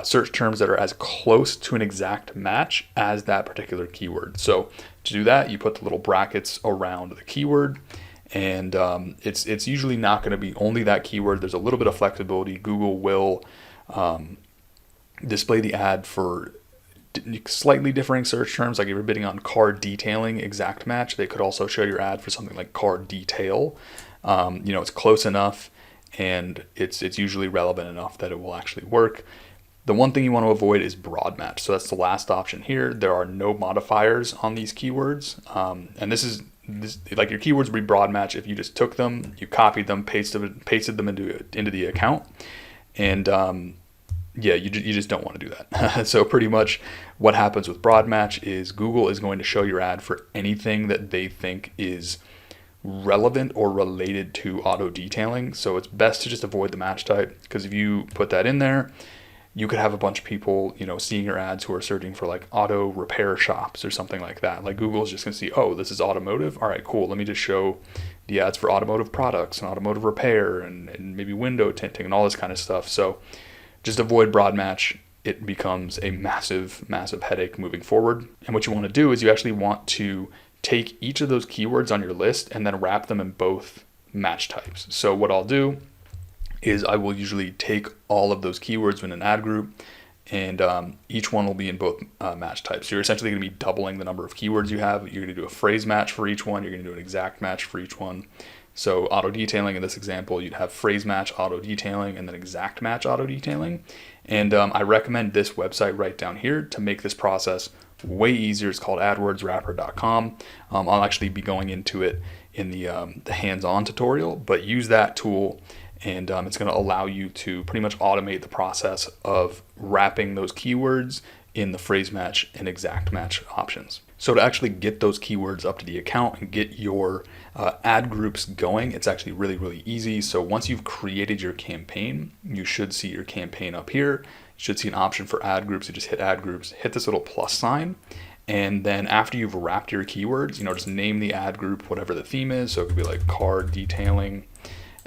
search terms that are as close to an exact match as that particular keyword. So to do that, you put the little brackets around the keyword, and it's usually not going to be only that keyword. There's a little bit of flexibility. Google will display the ad for slightly differing search terms. Like if you're bidding on car detailing exact match, they could also show your ad for something like car detail. It's close enough, and it's usually relevant enough that it will actually work. The one thing you want to avoid is broad match. So that's the last option here. There are no modifiers on these keywords. And this like your keywords would be broad match if you just took them, you copied them, pasted them into the account. And you just don't want to do that. So pretty much what happens with broad match is Google is going to show your ad for anything that they think is relevant or related to auto detailing. So it's best to just avoid the match type, because if you put that in there, you could have a bunch of people, seeing your ads who are searching for like auto repair shops or something like that. Like Google is just going to see, oh, this is automotive. All right, cool. Let me just show the ads for automotive products and automotive repair and maybe window tinting and all this kind of stuff. So just avoid broad match. It becomes a massive, massive headache moving forward. And what you want to do is you actually want to take each of those keywords on your list and then wrap them in both match types. So what I'll do is I will usually take all of those keywords in an ad group, and each one will be in both match types. So you're essentially going to be doubling the number of keywords you have. You're going to do a phrase match for each one. You're going to do an exact match for each one. So auto detailing, in this example, you'd have phrase match auto detailing and then exact match auto detailing. And I recommend this website right down here to make this process way easier. It's called AdWordsWrapper.com. I'll actually be going into it in the hands-on tutorial, but use that tool, and it's going to allow you to pretty much automate the process of wrapping those keywords in the phrase match and exact match options. So to actually get those keywords up to the account and get your ad groups going, it's actually really, really easy. So once you've created your campaign, you should see your campaign up here. You should see an option for ad groups. You just hit ad groups, hit this little plus sign. And then after you've wrapped your keywords, just name the ad group, whatever the theme is. So it could be like car detailing.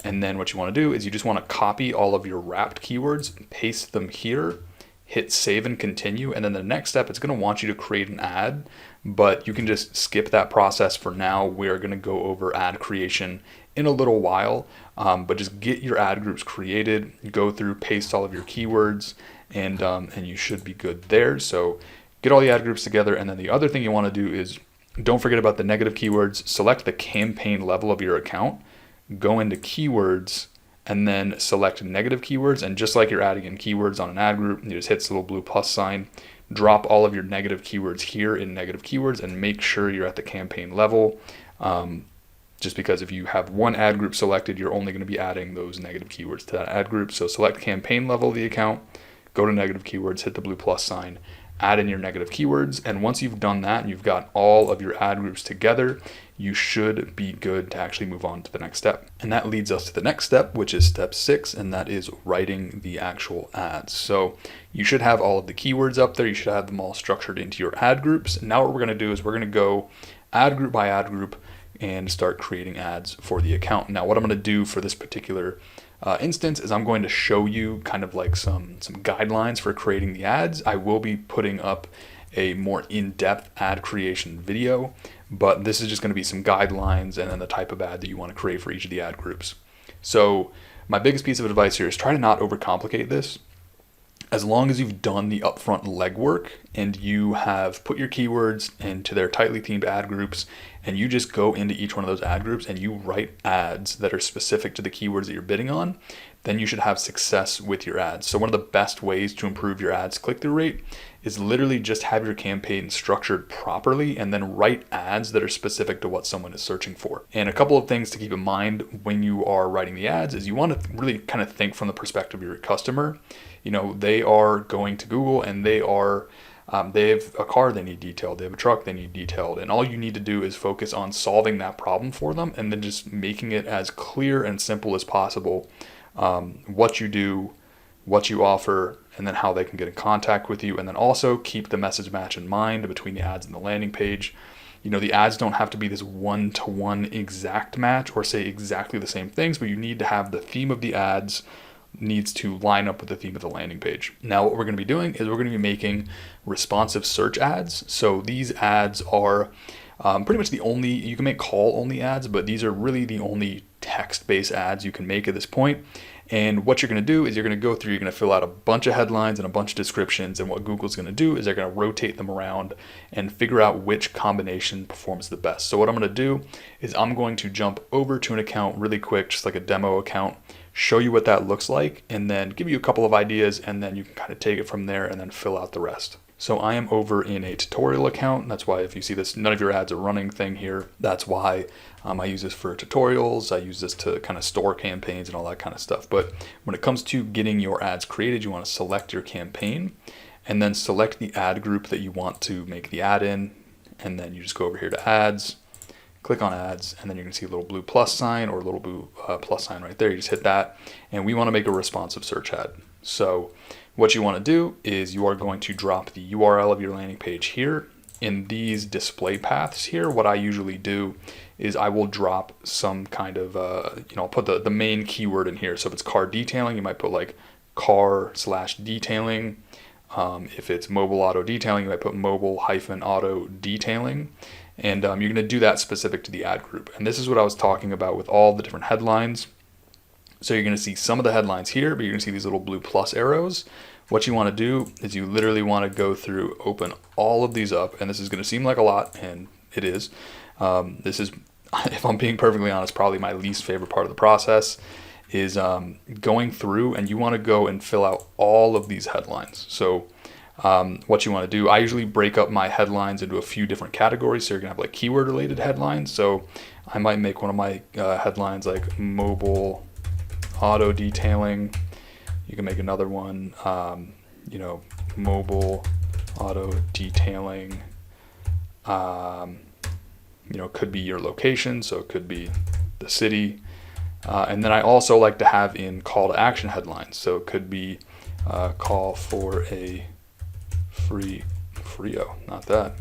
And then what you want to do is you just want to copy all of your wrapped keywords, paste them here, hit save and continue. And then the next step, it's going to want you to create an ad, but you can just skip that process for now. We're going to go over ad creation in a little while, but just get your ad groups created, go through, paste all of your keywords, and you should be good there. So get all the ad groups together. And then the other thing you want to do is don't forget about the negative keywords. Select the campaign level of your account, go into keywords, and then select negative keywords. And just like you're adding in keywords on an ad group, you just hit this little blue plus sign, drop all of your negative keywords here in negative keywords, and make sure you're at the campaign level. just because if you have one ad group selected, you're only going to be adding those negative keywords to that ad group. So select campaign level of the account, go to negative keywords, hit the blue plus sign, add in your negative keywords. And once you've done that and you've got all of your ad groups together, you should be good to actually move on to the next step. And that leads us to the next step, which is step 6, and that is writing the actual ads. So you should have all of the keywords up there. You should have them all structured into your ad groups. And now what we're going to do is we're going to go ad group by ad group and start creating ads for the account. Now what I'm going to do for this particular instance is I'm going to show you kind of like some guidelines for creating the ads. I will be putting up a more in-depth ad creation video, but this is just going to be some guidelines and then the type of ad that you want to create for each of the ad groups. So my biggest piece of advice here is try to not overcomplicate this. As long as you've done the upfront legwork and you have put your keywords into their tightly themed ad groups, and you just go into each one of those ad groups and you write ads that are specific to the keywords that you're bidding on, then you should have success with your ads. So one of the best ways to improve your ads click-through rate is literally just have your campaign structured properly and then write ads that are specific to what someone is searching for. And a couple of things to keep in mind when you are writing the ads is you want to really kind of think from the perspective of your customer. You know, they are going to Google and they have a car they need detailed, they have a truck they need detailed, and all you need to do is focus on solving that problem for them and then just making it as clear and simple as possible, what you do, what you offer, and then how they can get in contact with you. And then also keep the message match in mind between the ads and the landing page. You know, the ads don't have to be this one-to-one exact match or say exactly the same things, but you need to have the theme of the ads needs to line up with the theme of the landing page. Now what we're going to be doing is we're going to be making responsive search ads. So these ads are pretty much the only, you can make call only ads, but these are really the only text-based ads you can make at this point. And what you're going to do is you're going to go through, you're going to fill out a bunch of headlines and a bunch of descriptions. And what Google's going to do is they're going to rotate them around and figure out which combination performs the best. So what I'm going to do is I'm going to jump over to an account really quick, just like a demo account, show you what that looks like, and then give you a couple of ideas, and then you can kind of take it from there and then fill out the rest. So I am over in a tutorial account. That's why if you see this, none of your ads are running thing here. That's why I use this for tutorials. I use this to kind of store campaigns and all that kind of stuff. But when it comes to getting your ads created, you want to select your campaign and then select the ad group that you want to make the ad in. And then you just go over here to ads, click on ads, and then you're going to see a little blue plus sign or a little blue plus sign right there. You just hit that, and we want to make a responsive search ad. So what you want to do is you are going to drop the URL of your landing page here. In these display paths here, what I usually do is I will drop some kind of, I'll put the main keyword in here. So if it's car detailing, you might put like car/detailing. If it's mobile auto detailing, you might put mobile-auto detailing. And you're going to do that specific to the ad group. And this is what I was talking about with all the different headlines. So you're going to see some of the headlines here, but you're going to see these little blue plus arrows. What you want to do is you literally want to go through, open all of these up, and this is going to seem like a lot, and it is. This is, if I'm being perfectly honest, probably my least favorite part of the process is going through, and you want to go and fill out all of these headlines. So what you want to do, I usually break up my headlines into a few different categories. So you're going to have like keyword related headlines. So I might make one of my headlines like mobile auto detailing. You can make another one, mobile auto detailing, could be your location. So it could be the city. And then I also like to have in call to action headlines. So it could be call for a Frio, not that,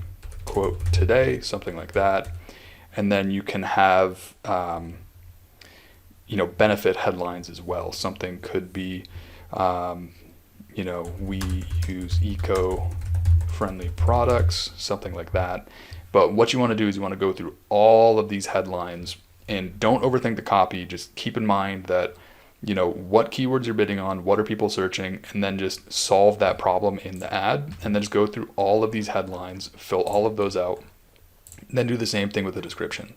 quote today, something like that. And then you can have, benefit headlines as well. Something could be, we use eco-friendly products, something like that. But what you want to do is you want to go through all of these headlines and don't overthink the copy. Just keep in mind that what keywords you're bidding on, what are people searching, and then just solve that problem in the ad, and then just go through all of these headlines, fill all of those out, and then do the same thing with the description.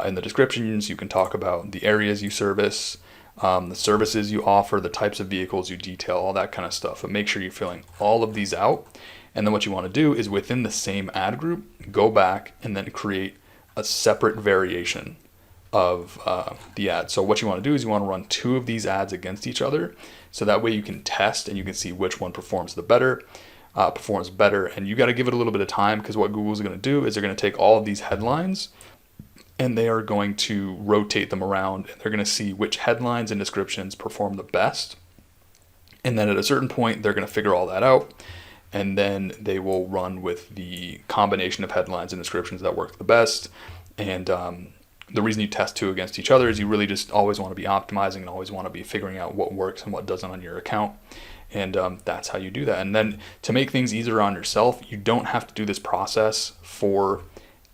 In the descriptions, you can talk about the areas you service, the services you offer, the types of vehicles you detail, all that kind of stuff. But make sure you're filling all of these out. And then what you want to do is within the same ad group, go back and then create a separate variation of the ad. So what you want to do is you want to run 2 of these ads against each other, so that way you can test and you can see which one performs better, and you got to give it a little bit of time, because what Google's going to do is they're going to take all of these headlines and they are going to rotate them around, and they're going to see which headlines and descriptions perform the best. And then at a certain point, they're going to figure all that out, and then they will run with the combination of headlines and descriptions that work the best. And the reason you test 2 against each other is you really just always want to be optimizing and always want to be figuring out what works and what doesn't on your account. And that's how you do that. And then to make things easier on yourself, you don't have to do this process for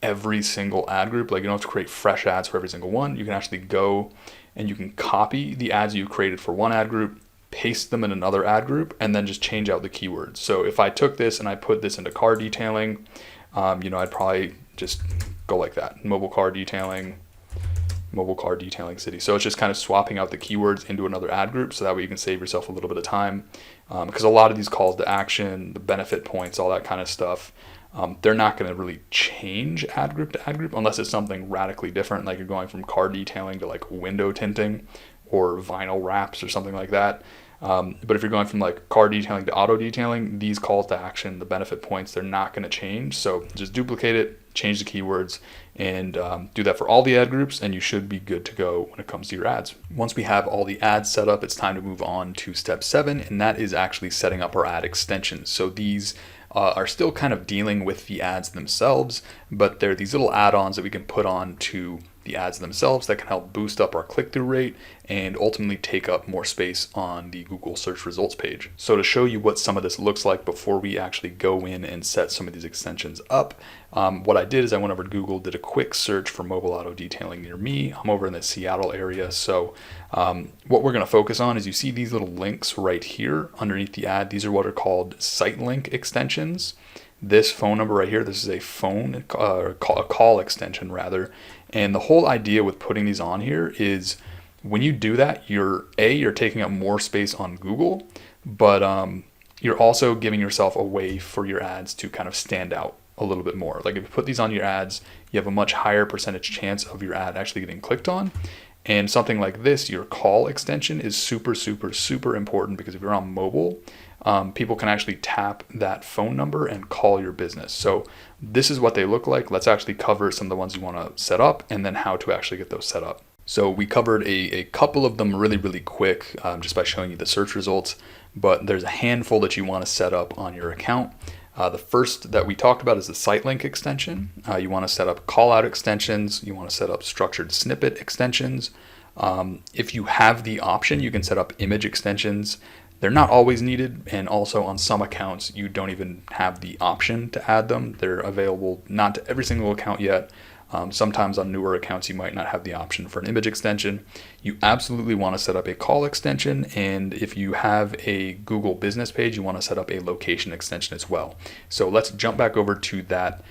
every single ad group. Like, you don't have to create fresh ads for every single one. You can actually go and you can copy the ads you created for one ad group, paste them in another ad group, and then just change out the keywords. So if I took this and I put this into car detailing, I'd probably just go like that: mobile car detailing city. So it's just kind of swapping out the keywords into another ad group, so that way you can save yourself a little bit of time, because a lot of these calls to action, the benefit points, all that kind of stuff, they're not going to really change ad group to ad group unless it's something radically different, like you're going from car detailing to like window tinting or vinyl wraps or something like that. But if you're going from like car detailing to auto detailing, these calls to action, the benefit points, they're not going to change. So just duplicate it, change the keywords, and do that for all the ad groups, and you should be good to go when it comes to your ads. Once we have all the ads set up, it's time to move on to step 7, and that is actually setting up our ad extensions. So these are still kind of dealing with the ads themselves, but they're these little add-ons that we can put on to the ads themselves that can help boost up our click-through rate and ultimately take up more space on the Google search results page. So to show you what some of this looks like before we actually go in and set some of these extensions up, what I did is I went over to Google, did a quick search for mobile auto detailing near me. I'm over in the Seattle area. So what we're going to focus on is, you see these little links right here underneath the ad. These are what are called site link extensions. This phone number right here, this is a phone, a call extension rather. And the whole idea with putting these on here is, when you do that, you're taking up more space on Google, but you're also giving yourself a way for your ads to kind of stand out a little bit more. Like if you put these on your ads, you have a much higher percentage chance of your ad actually getting clicked on. And something like this, your call extension, is super, super, super important, because if you're on mobile, people can actually tap that phone number and call your business. So this is what they look like. Let's actually cover some of the ones you want to set up, and then how to actually get those set up. So we covered a couple of them really, really quick, just by showing you the search results, but there's a handful that you want to set up on your account. The first that we talked about is the site link extension. You want to set up call out extensions. You want to set up structured snippet extensions. If you have the option, you can set up image extensions. They're not always needed, and also on some accounts you don't even have the option to add them. They're available not to every single account yet. Sometimes on newer accounts you might not have the option for an image extension. You absolutely want to set up a call extension, and if you have a Google business page, you want to set up a location extension as well. So let's jump back over to that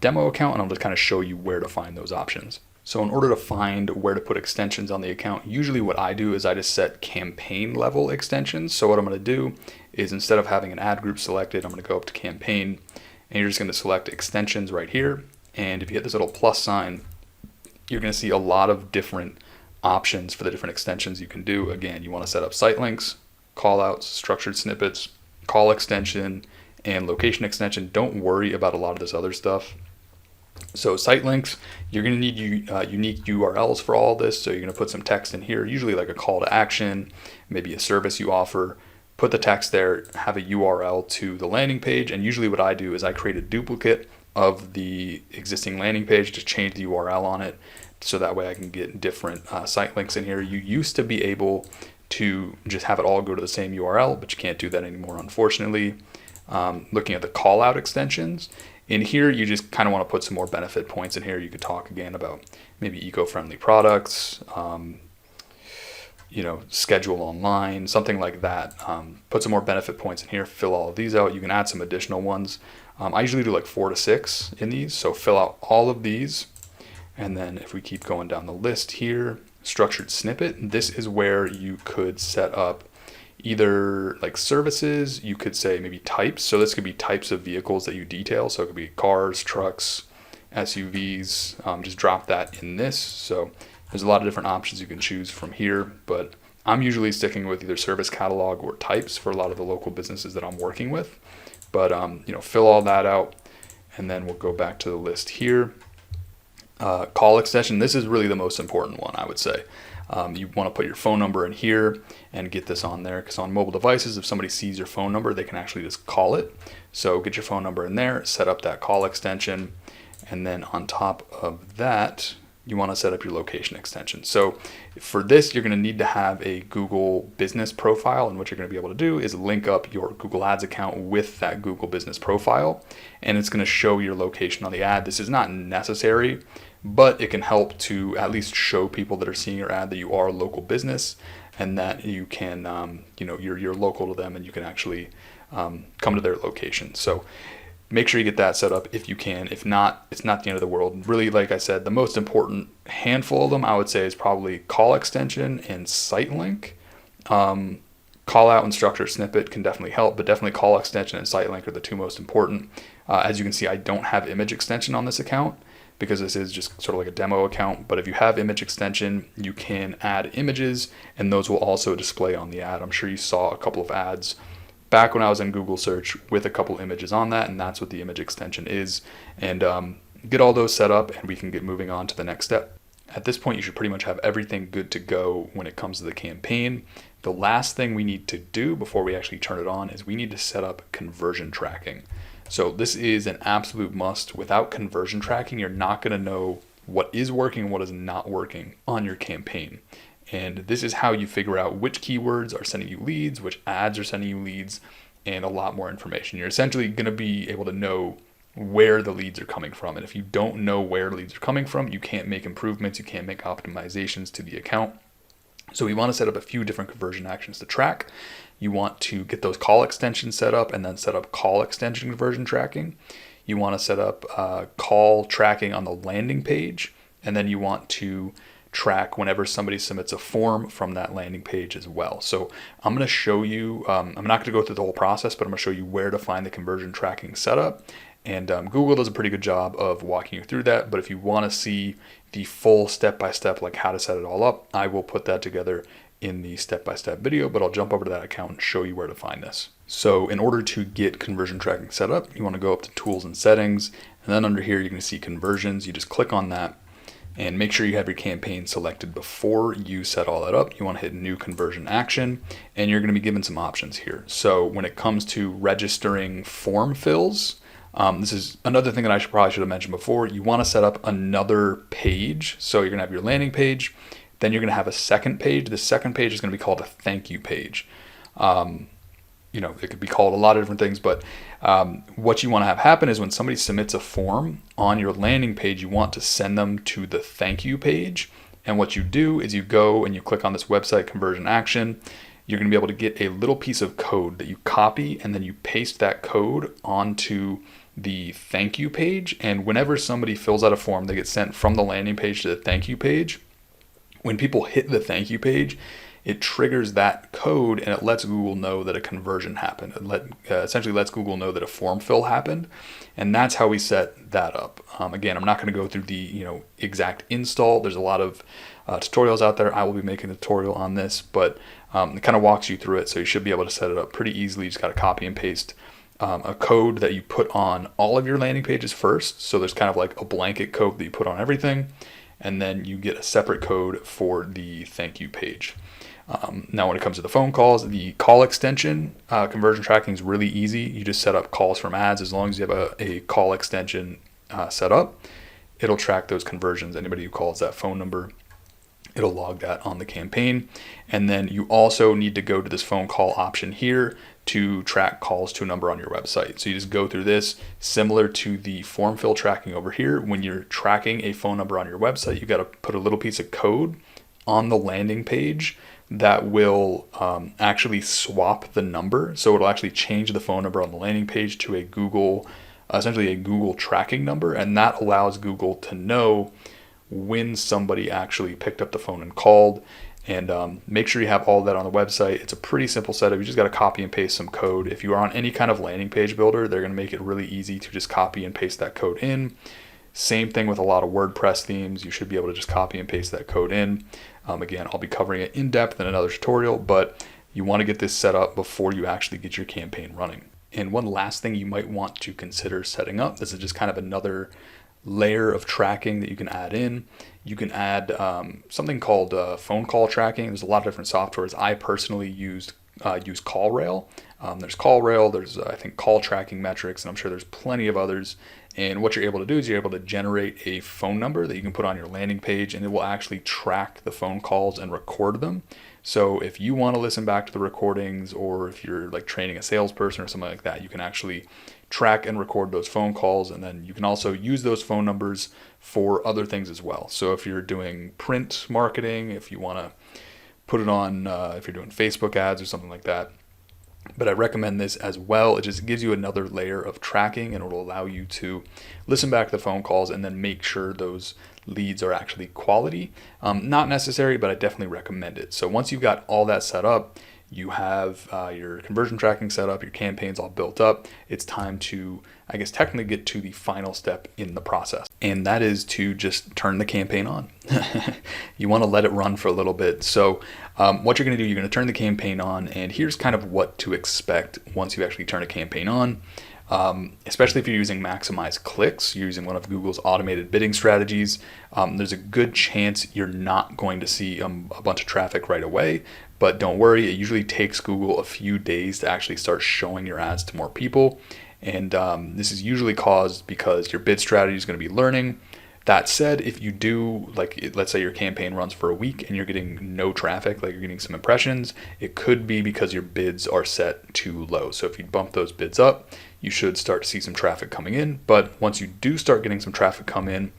demo account, and I'll just kind of show you where to find those options. So in order to find where to put extensions on the account, usually what I do is I just set campaign level extensions. So what I'm going to do is, instead of having an ad group selected, I'm going to go up to campaign, and you're just going to select extensions right here. And if you hit this little plus sign, you're going to see a lot of different options for the different extensions you can do. Again, you want to set up site links, call outs, structured snippets, call extension, and location extension. Don't worry about a lot of this other stuff. So site links, you're going to need unique URLs for all this. So you're going to put some text in here, usually like a call to action, maybe a service you offer. Put the text there, have a URL to the landing page. And usually what I do is I create a duplicate of the existing landing page, to change the URL on it, so that way I can get different site links in here. You used to be able to just have it all go to the same URL, but you can't do that anymore, unfortunately. Looking at the call out extensions, in here you just kind of want to put some more benefit points in here. You could talk again about maybe eco-friendly products, schedule online, something like that. Put some more benefit points in here, fill all of these out. You can add some additional ones. I usually do like 4 to 6 in these, so fill out all of these. And then if we keep going down the list here, structured snippet, this is where you could set up either like services, you could say maybe types. So this could be types of vehicles that you detail. So it could be cars, trucks, SUVs, just drop that in this. So There's a lot of different options you can choose from here, but I'm usually sticking with either service catalog or types for a lot of the local businesses that I'm working with. But fill all that out, and then we'll go back to the list here. Call extension. This is really the most important one, I would say. You want to put your phone number in here and get this on there, because on mobile devices, if somebody sees your phone number, they can actually just call it. So get your phone number in there, set up that call extension, and then on top of that, you want to set up your location extension. So for this, you're going to need to have a Google business profile, and what you're going to be able to do is link up your Google Ads account with that Google business profile, and it's going to show your location on the ad. This is not necessary, but it can help to at least show people that are seeing your ad that you are a local business, and that you can, you're local to them, and you can actually come to their location. So make sure you get that set up if you can. If not, it's not the end of the world. Really, like I said, the most important handful of them, I would say, is probably call extension and site link. Call out and structure snippet can definitely help, but definitely call extension and site link are the two most important. As you can see, I don't have image extension on this account because this is just sort of like a demo account. But if you have image extension, you can add images, and those will also display on the ad. I'm sure you saw a couple of ads back when I was in Google search with a couple images on that, and that's what the image extension is. And get all those set up, and we can get moving on to the next step. At this point, you should pretty much have everything good to go when it comes to the campaign. The last thing we need to do before we actually turn it on is we need to set up conversion tracking. So this is an absolute must. Without conversion tracking, you're not going to know what is working and what is not working on your campaign. And this is how you figure out which keywords are sending you leads, which ads are sending you leads, and a lot more information. You're essentially going to be able to know where the leads are coming from. And if you don't know where leads are coming from, you can't make improvements, you can't make optimizations to the account. So we want to set up a few different conversion actions to track. You want to get those call extensions set up, and then set up call extension conversion tracking. You want to set up call tracking on the landing page, and then you want to track whenever somebody submits a form from that landing page as well. So I'm going to show you, I'm not going to go through the whole process, but I'm going to show you where to find the conversion tracking setup. And Google does a pretty good job of walking you through that. But if you want to see the full step-by-step, like how to set it all up, I will put that together in the step-by-step video, but I'll jump over to that account and show you where to find this. So in order to get conversion tracking set up, you want to go up to tools and settings, and then under here, you're going to see conversions. You just click on that and make sure you have your campaign selected before you set all that up. You want to hit new conversion action, and you're going to be given some options here. So when it comes to registering form fills, this is another thing that I probably should have mentioned before. You want to set up another page. So you're going to have your landing page, then you're going to have a second page. The second page is going to be called a thank you page. It could be called a lot of different things, but what you want to have happen is when somebody submits a form on your landing page, you want to send them to the thank you page. And what you do is you go and you click on this website conversion action. You're going to be able to get a little piece of code that you copy, and then you paste that code onto the thank you page. And whenever somebody fills out a form, they get sent from the landing page to the thank you page. When people hit the thank you page, it triggers that code, and it lets Google know that a conversion happened. It essentially lets Google know that a form fill happened, and that's how we set that up. Again, I'm not going to go through the exact install. There's a lot of tutorials out there. I will be making a tutorial on this, but it kind of walks you through it, so you should be able to set it up pretty easily. You just got to copy and paste a code that you put on all of your landing pages first. So there's kind of like a blanket code that you put on everything, and then you get a separate code for the thank you page. Now, when it comes to the phone calls, the call extension conversion tracking is really easy. You just set up calls from ads. As long as you have a call extension set up, it'll track those conversions. Anybody who calls that phone number, it'll log that on the campaign. And then you also need to go to this phone call option here to track calls to a number on your website. So you just go through this, similar to the form fill tracking over here. When you're tracking a phone number on your website, you got to put a little piece of code on the landing page that will actually swap the number. So it'll actually change the phone number on the landing page to essentially a Google tracking number. And that allows Google to know when somebody actually picked up the phone and called. And make sure you have all that on the website. It's a pretty simple setup. You just got to copy and paste some code. If you are on any kind of landing page builder, they're going to make it really easy to just copy and paste that code in. Same thing with a lot of WordPress themes. You should be able to just copy and paste that code in. Again, I'll be covering it in depth in another tutorial, but you want to get this set up before you actually get your campaign running. And one last thing you might want to consider setting up, this is just kind of another layer of tracking that you can add in. You can add something called phone call tracking. There's a lot of different softwares. I personally use CallRail. There's CallRail, there's I think call tracking metrics, and I'm sure there's plenty of others. And what you're able to do is you're able to generate a phone number that you can put on your landing page, and it will actually track the phone calls and record them. So if you want to listen back to the recordings, or if you're like training a salesperson or something like that, you can actually track and record those phone calls, and then you can also use those phone numbers for other things as well. So if you're doing print marketing, if you want to put it on, if you're doing Facebook ads or something like that. But I recommend this as well. It just gives you another layer of tracking, and it will allow you to listen back to the phone calls and then make sure those leads are actually quality. Not necessary, but I definitely recommend it. So once you've got all that set up, you have your conversion tracking set up, your campaigns all built up, it's time to, I guess, technically get to the final step in the process. And that is to just turn the campaign on. You want to let it run for a little bit. So what you're going to do, you're going to turn the campaign on, and here's kind of what to expect once you actually turn a campaign on. Especially if you're using maximize clicks, you're using one of Google's automated bidding strategies, there's a good chance you're not going to see a bunch of traffic right away. But don't worry, it usually takes Google a few days to actually start showing your ads to more people. And this is usually caused because your bid strategy is going to be learning. That said, if you do, like, let's say your campaign runs for a week and you're getting no traffic, like you're getting some impressions, it could be because your bids are set too low. So if you bump those bids up, you should start to see some traffic coming in. But once you do start getting some traffic come in,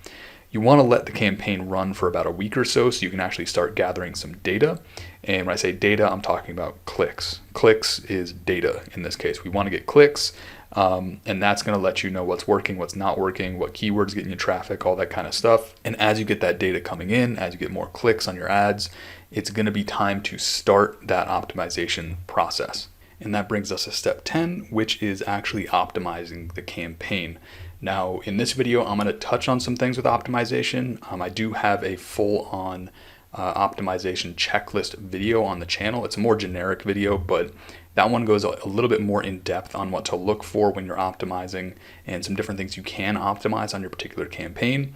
you want to let the campaign run for about a week or so you can actually start gathering some data. And when I say data, I'm talking about clicks. Clicks is data in this case. We want to get clicks, and that's going to let you know what's working, what's not working, what keywords getting you traffic, all that kind of stuff. And as you get that data coming in, as you get more clicks on your ads, it's going to be time to start that optimization process. And that brings us to step 10, which is actually optimizing the campaign. Now, in this video, I'm going to touch on some things with optimization. I do have a full-on optimization checklist video on the channel. It's a more generic video, but that one goes a little bit more in depth on what to look for when you're optimizing and some different things you can optimize on your particular campaign.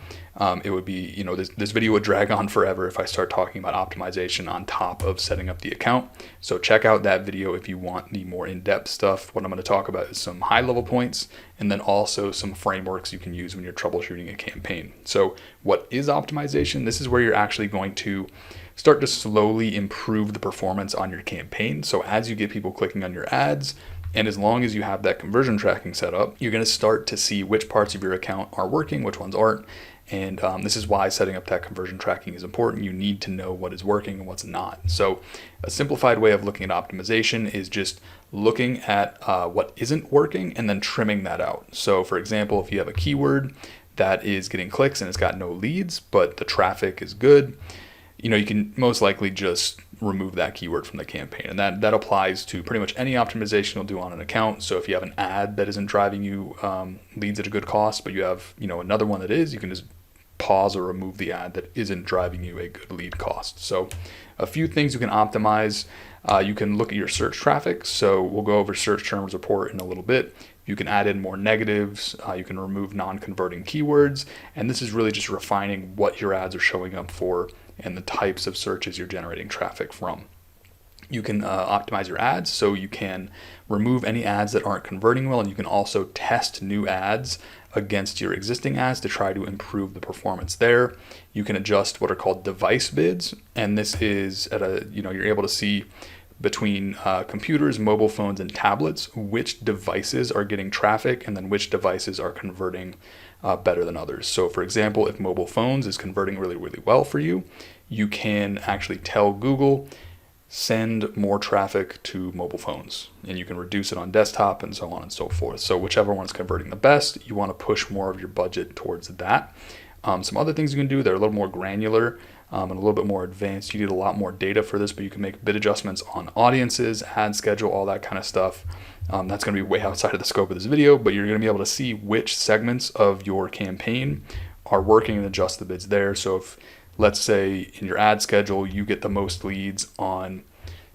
It would be, this video would drag on forever if I start talking about optimization on top of setting up the account. So check out that video if you want the more in-depth stuff. What I'm going to talk about is some high-level points and then also some frameworks you can use when you're troubleshooting a campaign. So what is optimization? This is where you're actually going to start to slowly improve the performance on your campaign. So as you get people clicking on your ads, and as long as you have that conversion tracking set up, you're going to start to see which parts of your account are working, which ones aren't. And this is why setting up that conversion tracking is important. You need to know what is working and what's not. So a simplified way of looking at optimization is just looking at what isn't working and then trimming that out. So for example, if you have a keyword that is getting clicks and it's got no leads, but the traffic is good, you can most likely just remove that keyword from the campaign. And that applies to pretty much any optimization you'll do on an account. So if you have an ad that isn't driving you leads at a good cost, but you have another one that is, you can just pause or remove the ad that isn't driving you a good lead cost. So a few things you can optimize. You can look at your search traffic. So we'll go over search terms report in a little bit. You can add in more negatives. You can remove non-converting keywords. And this is really just refining what your ads are showing up for and the types of searches you're generating traffic from. You can optimize your ads, so you can remove any ads that aren't converting well, and you can also test new ads against your existing ads to try to improve the performance there. You can adjust what are called device bids, and this is at you're able to see between computers, mobile phones, and tablets which devices are getting traffic and then which devices are converting better than others. So for example, if mobile phones is converting really, really well for you, you can actually tell Google, send more traffic to mobile phones, and you can reduce it on desktop and so on and so forth. So whichever one's converting the best, you want to push more of your budget towards that. Some other things you can do, they're a little more granular and a little bit more advanced. You need a lot more data for this, but you can make bid adjustments on audiences, ad schedule, all that kind of stuff. That's going to be way outside of the scope of this video, but you're going to be able to see which segments of your campaign are working and adjust the bids there. So if, let's say, in your ad schedule, you get the most leads on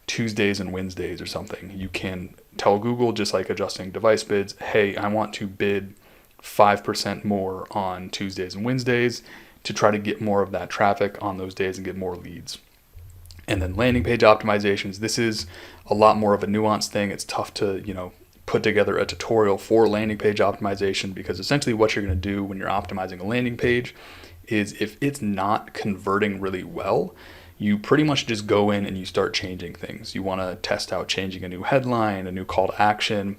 Tuesdays and Wednesdays or something, you can tell Google, just like adjusting device bids, hey, I want to bid 5% more on Tuesdays and Wednesdays to try to get more of that traffic on those days and get more leads. And then landing page optimizations, this is a lot more of a nuanced thing. It's tough to, put together a tutorial for landing page optimization, because essentially what you're going to do when you're optimizing a landing page is, if it's not converting really well, you pretty much just go in and you start changing things. You want to test out changing a new headline, a new call to action,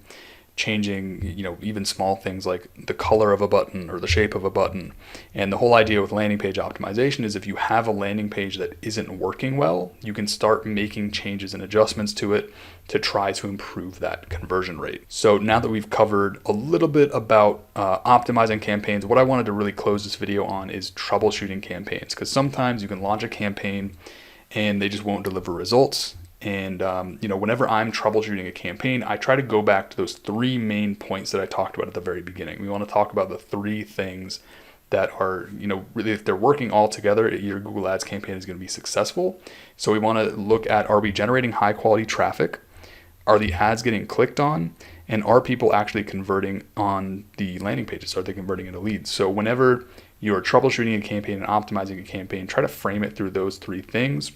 changing, even small things like the color of a button or the shape of a button. And the whole idea with landing page optimization is, if you have a landing page that isn't working well, you can start making changes and adjustments to it to try to improve that conversion rate. So now that we've covered a little bit about optimizing campaigns, what I wanted to really close this video on is troubleshooting campaigns, because sometimes you can launch a campaign and they just won't deliver results. And, whenever I'm troubleshooting a campaign, I try to go back to those three main points that I talked about at the very beginning. We want to talk about the three things that are, really, if they're working all together, your Google Ads campaign is going to be successful. So we want to look at, are we generating high quality traffic? Are the ads getting clicked on? And are people actually converting on the landing pages? Are they converting into leads? So whenever you're troubleshooting a campaign and optimizing a campaign, try to frame it through those three things.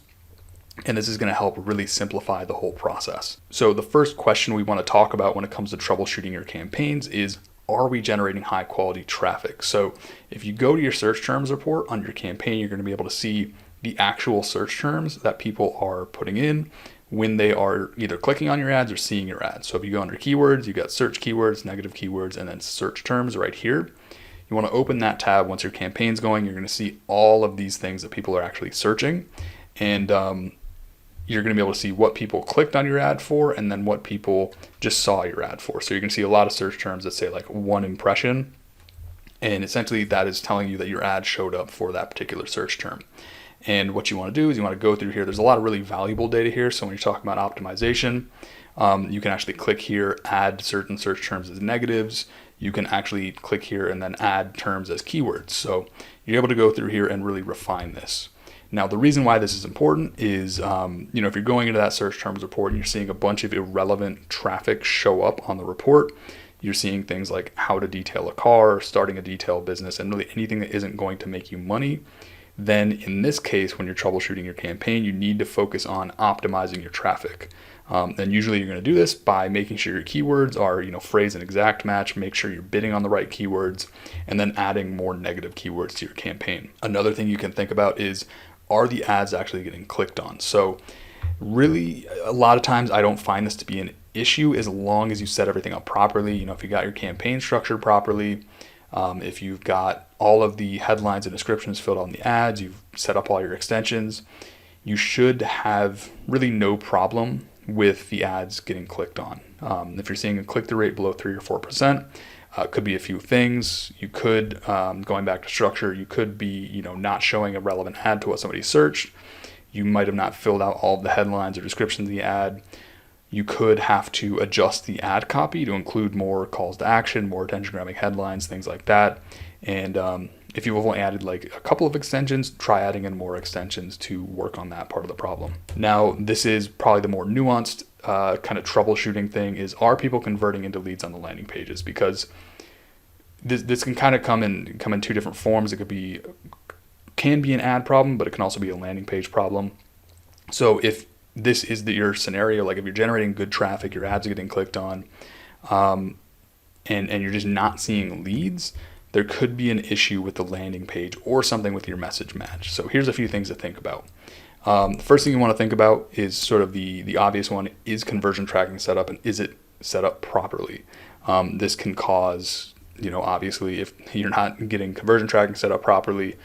And this is going to help really simplify the whole process. So the first question we want to talk about when it comes to troubleshooting your campaigns is, are we generating high quality traffic? So if you go to your search terms report on your campaign, you're going to be able to see the actual search terms that people are putting in when they are either clicking on your ads or seeing your ads. So if you go under keywords, you've got search keywords, negative keywords, and then search terms right here. You want to open that tab. Once your campaign's going, you're going to see all of these things that people are actually searching. And you're going to be able to see what people clicked on your ad for, and then what people just saw your ad for. So you're going to see a lot of search terms that say like one impression. And essentially that is telling you that your ad showed up for that particular search term. And what you want to do is you want to go through here. There's a lot of really valuable data here. So when you're talking about optimization, you can actually click here, add certain search terms as negatives. You can actually click here and then add terms as keywords. So you're able to go through here and really refine this. Now, the reason why this is important is, if you're going into that search terms report and you're seeing a bunch of irrelevant traffic show up on the report, you're seeing things like how to detail a car, starting a detail business, and really anything that isn't going to make you money, then in this case, when you're troubleshooting your campaign, you need to focus on optimizing your traffic. And usually you're going to do this by making sure your keywords are, phrase and exact match, make sure you're bidding on the right keywords, and then adding more negative keywords to your campaign. Another thing you can think about is, are the ads actually getting clicked on? So really, a lot of times I don't find this to be an issue as long as you set everything up properly. If you got your campaign structured properly, if you've got all of the headlines and descriptions filled out in the ads, you've set up all your extensions, you should have really no problem with the ads getting clicked on. If you're seeing a click-through rate below 3 or 4%, could be a few things. You could, going back to structure, you could be, not showing a relevant ad to what somebody searched. You might have not filled out all of the headlines or descriptions of the ad. You could have to adjust the ad copy to include more calls to action, more attention-grabbing headlines, things like that. And if you've only added like a couple of extensions, try adding in more extensions to work on that part of the problem. Now, this is probably the more nuanced kind of troubleshooting thing, is, are people converting into leads on the landing pages? Because this can kind of come in two different forms. It can be an ad problem, but it can also be a landing page problem. So if this is your scenario, like if you're generating good traffic, your ads are getting clicked on, and you're just not seeing leads, there could be an issue with the landing page or something with your message match. So here's a few things to think about. The first thing you want to think about is sort of the obvious one: is conversion tracking set up, and is it set up properly? This can cause, obviously, if you're not getting conversion tracking set up properly,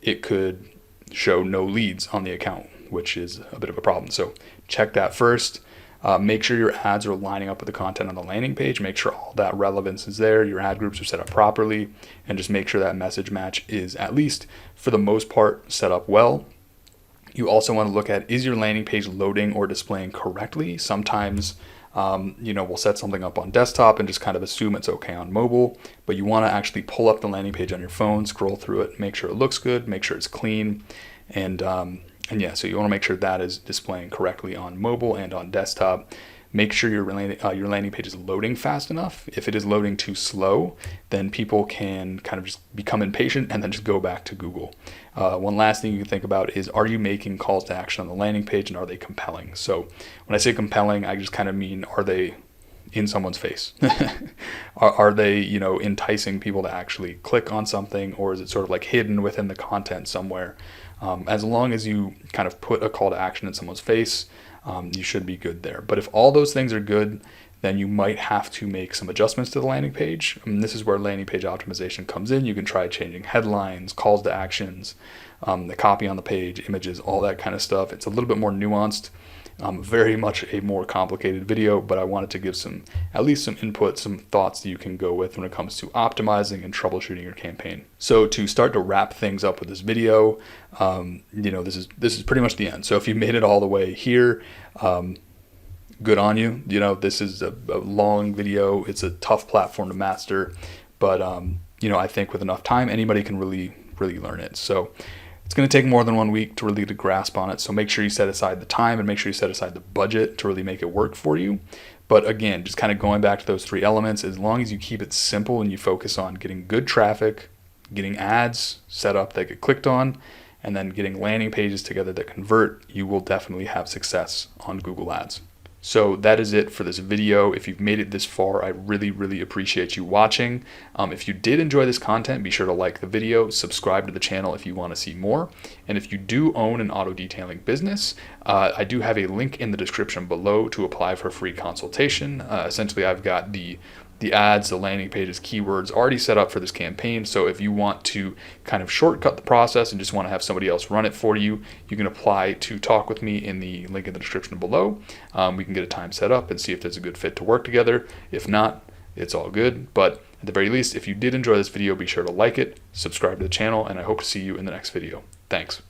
it could show no leads on the account, which is a bit of a problem. So check that first. Make sure your ads are lining up with the content on the landing page. Make sure all that relevance is there. Your ad groups are set up properly, and just make sure that message match is, at least for the most part, set up well. You also want to look at, is your landing page loading or displaying correctly? Sometimes We'll set something up on desktop and just kind of assume it's okay on mobile, but you want to actually pull up the landing page on your phone, scroll through it, make sure it looks good, make sure it's clean, and yeah, so you want to make sure that is displaying correctly on mobile and on desktop. Make sure your landing page is loading fast enough. If it is loading too slow, then people can kind of just become impatient and then just go back to Google. One last thing you can think about is, are you making calls to action on the landing page, and are they compelling? So when I say compelling, I just kind of mean, are they in someone's face? are they, enticing people to actually click on something, or is it sort of like hidden within the content somewhere? As long as you kind of put a call to action in someone's face, you should be good there. But if all those things are good, then you might have to make some adjustments to the landing page. And this is where landing page optimization comes in. You can try changing headlines, calls to actions, the copy on the page, images, all that kind of stuff. It's a little bit more nuanced, very much a more complicated video, but I wanted to give at least some input, some thoughts that you can go with when it comes to optimizing and troubleshooting your campaign. So to start to wrap things up with this video, this is pretty much the end. So if you made it all the way here, good on you. This is a long video. It's a tough platform to master, but I think with enough time, anybody can really learn it. So it's going to take more than 1 week to really get a grasp on it. So make sure you set aside the time and make sure you set aside the budget to really make it work for you. But again, just kind of going back to those 3 elements, as long as you keep it simple and you focus on getting good traffic, getting ads set up that get clicked on, and then getting landing pages together that convert, you will definitely have success on Google Ads. So that is it for this video. If you've made it this far, I really appreciate you watching. If you did enjoy this content, be sure to like the video, subscribe to the channel if you want to see more. And if you do own an auto detailing business, I do have a link in the description below to apply for a free consultation. Essentially, I've got the ads, the landing pages, keywords already set up for this campaign. So if you want to kind of shortcut the process and just want to have somebody else run it for you, you can apply to talk with me in the link in the description below. We can get a time set up and see if there's a good fit to work together. If not, it's all good. But at the very least, if you did enjoy this video, be sure to like it, subscribe to the channel, and I hope to see you in the next video. Thanks.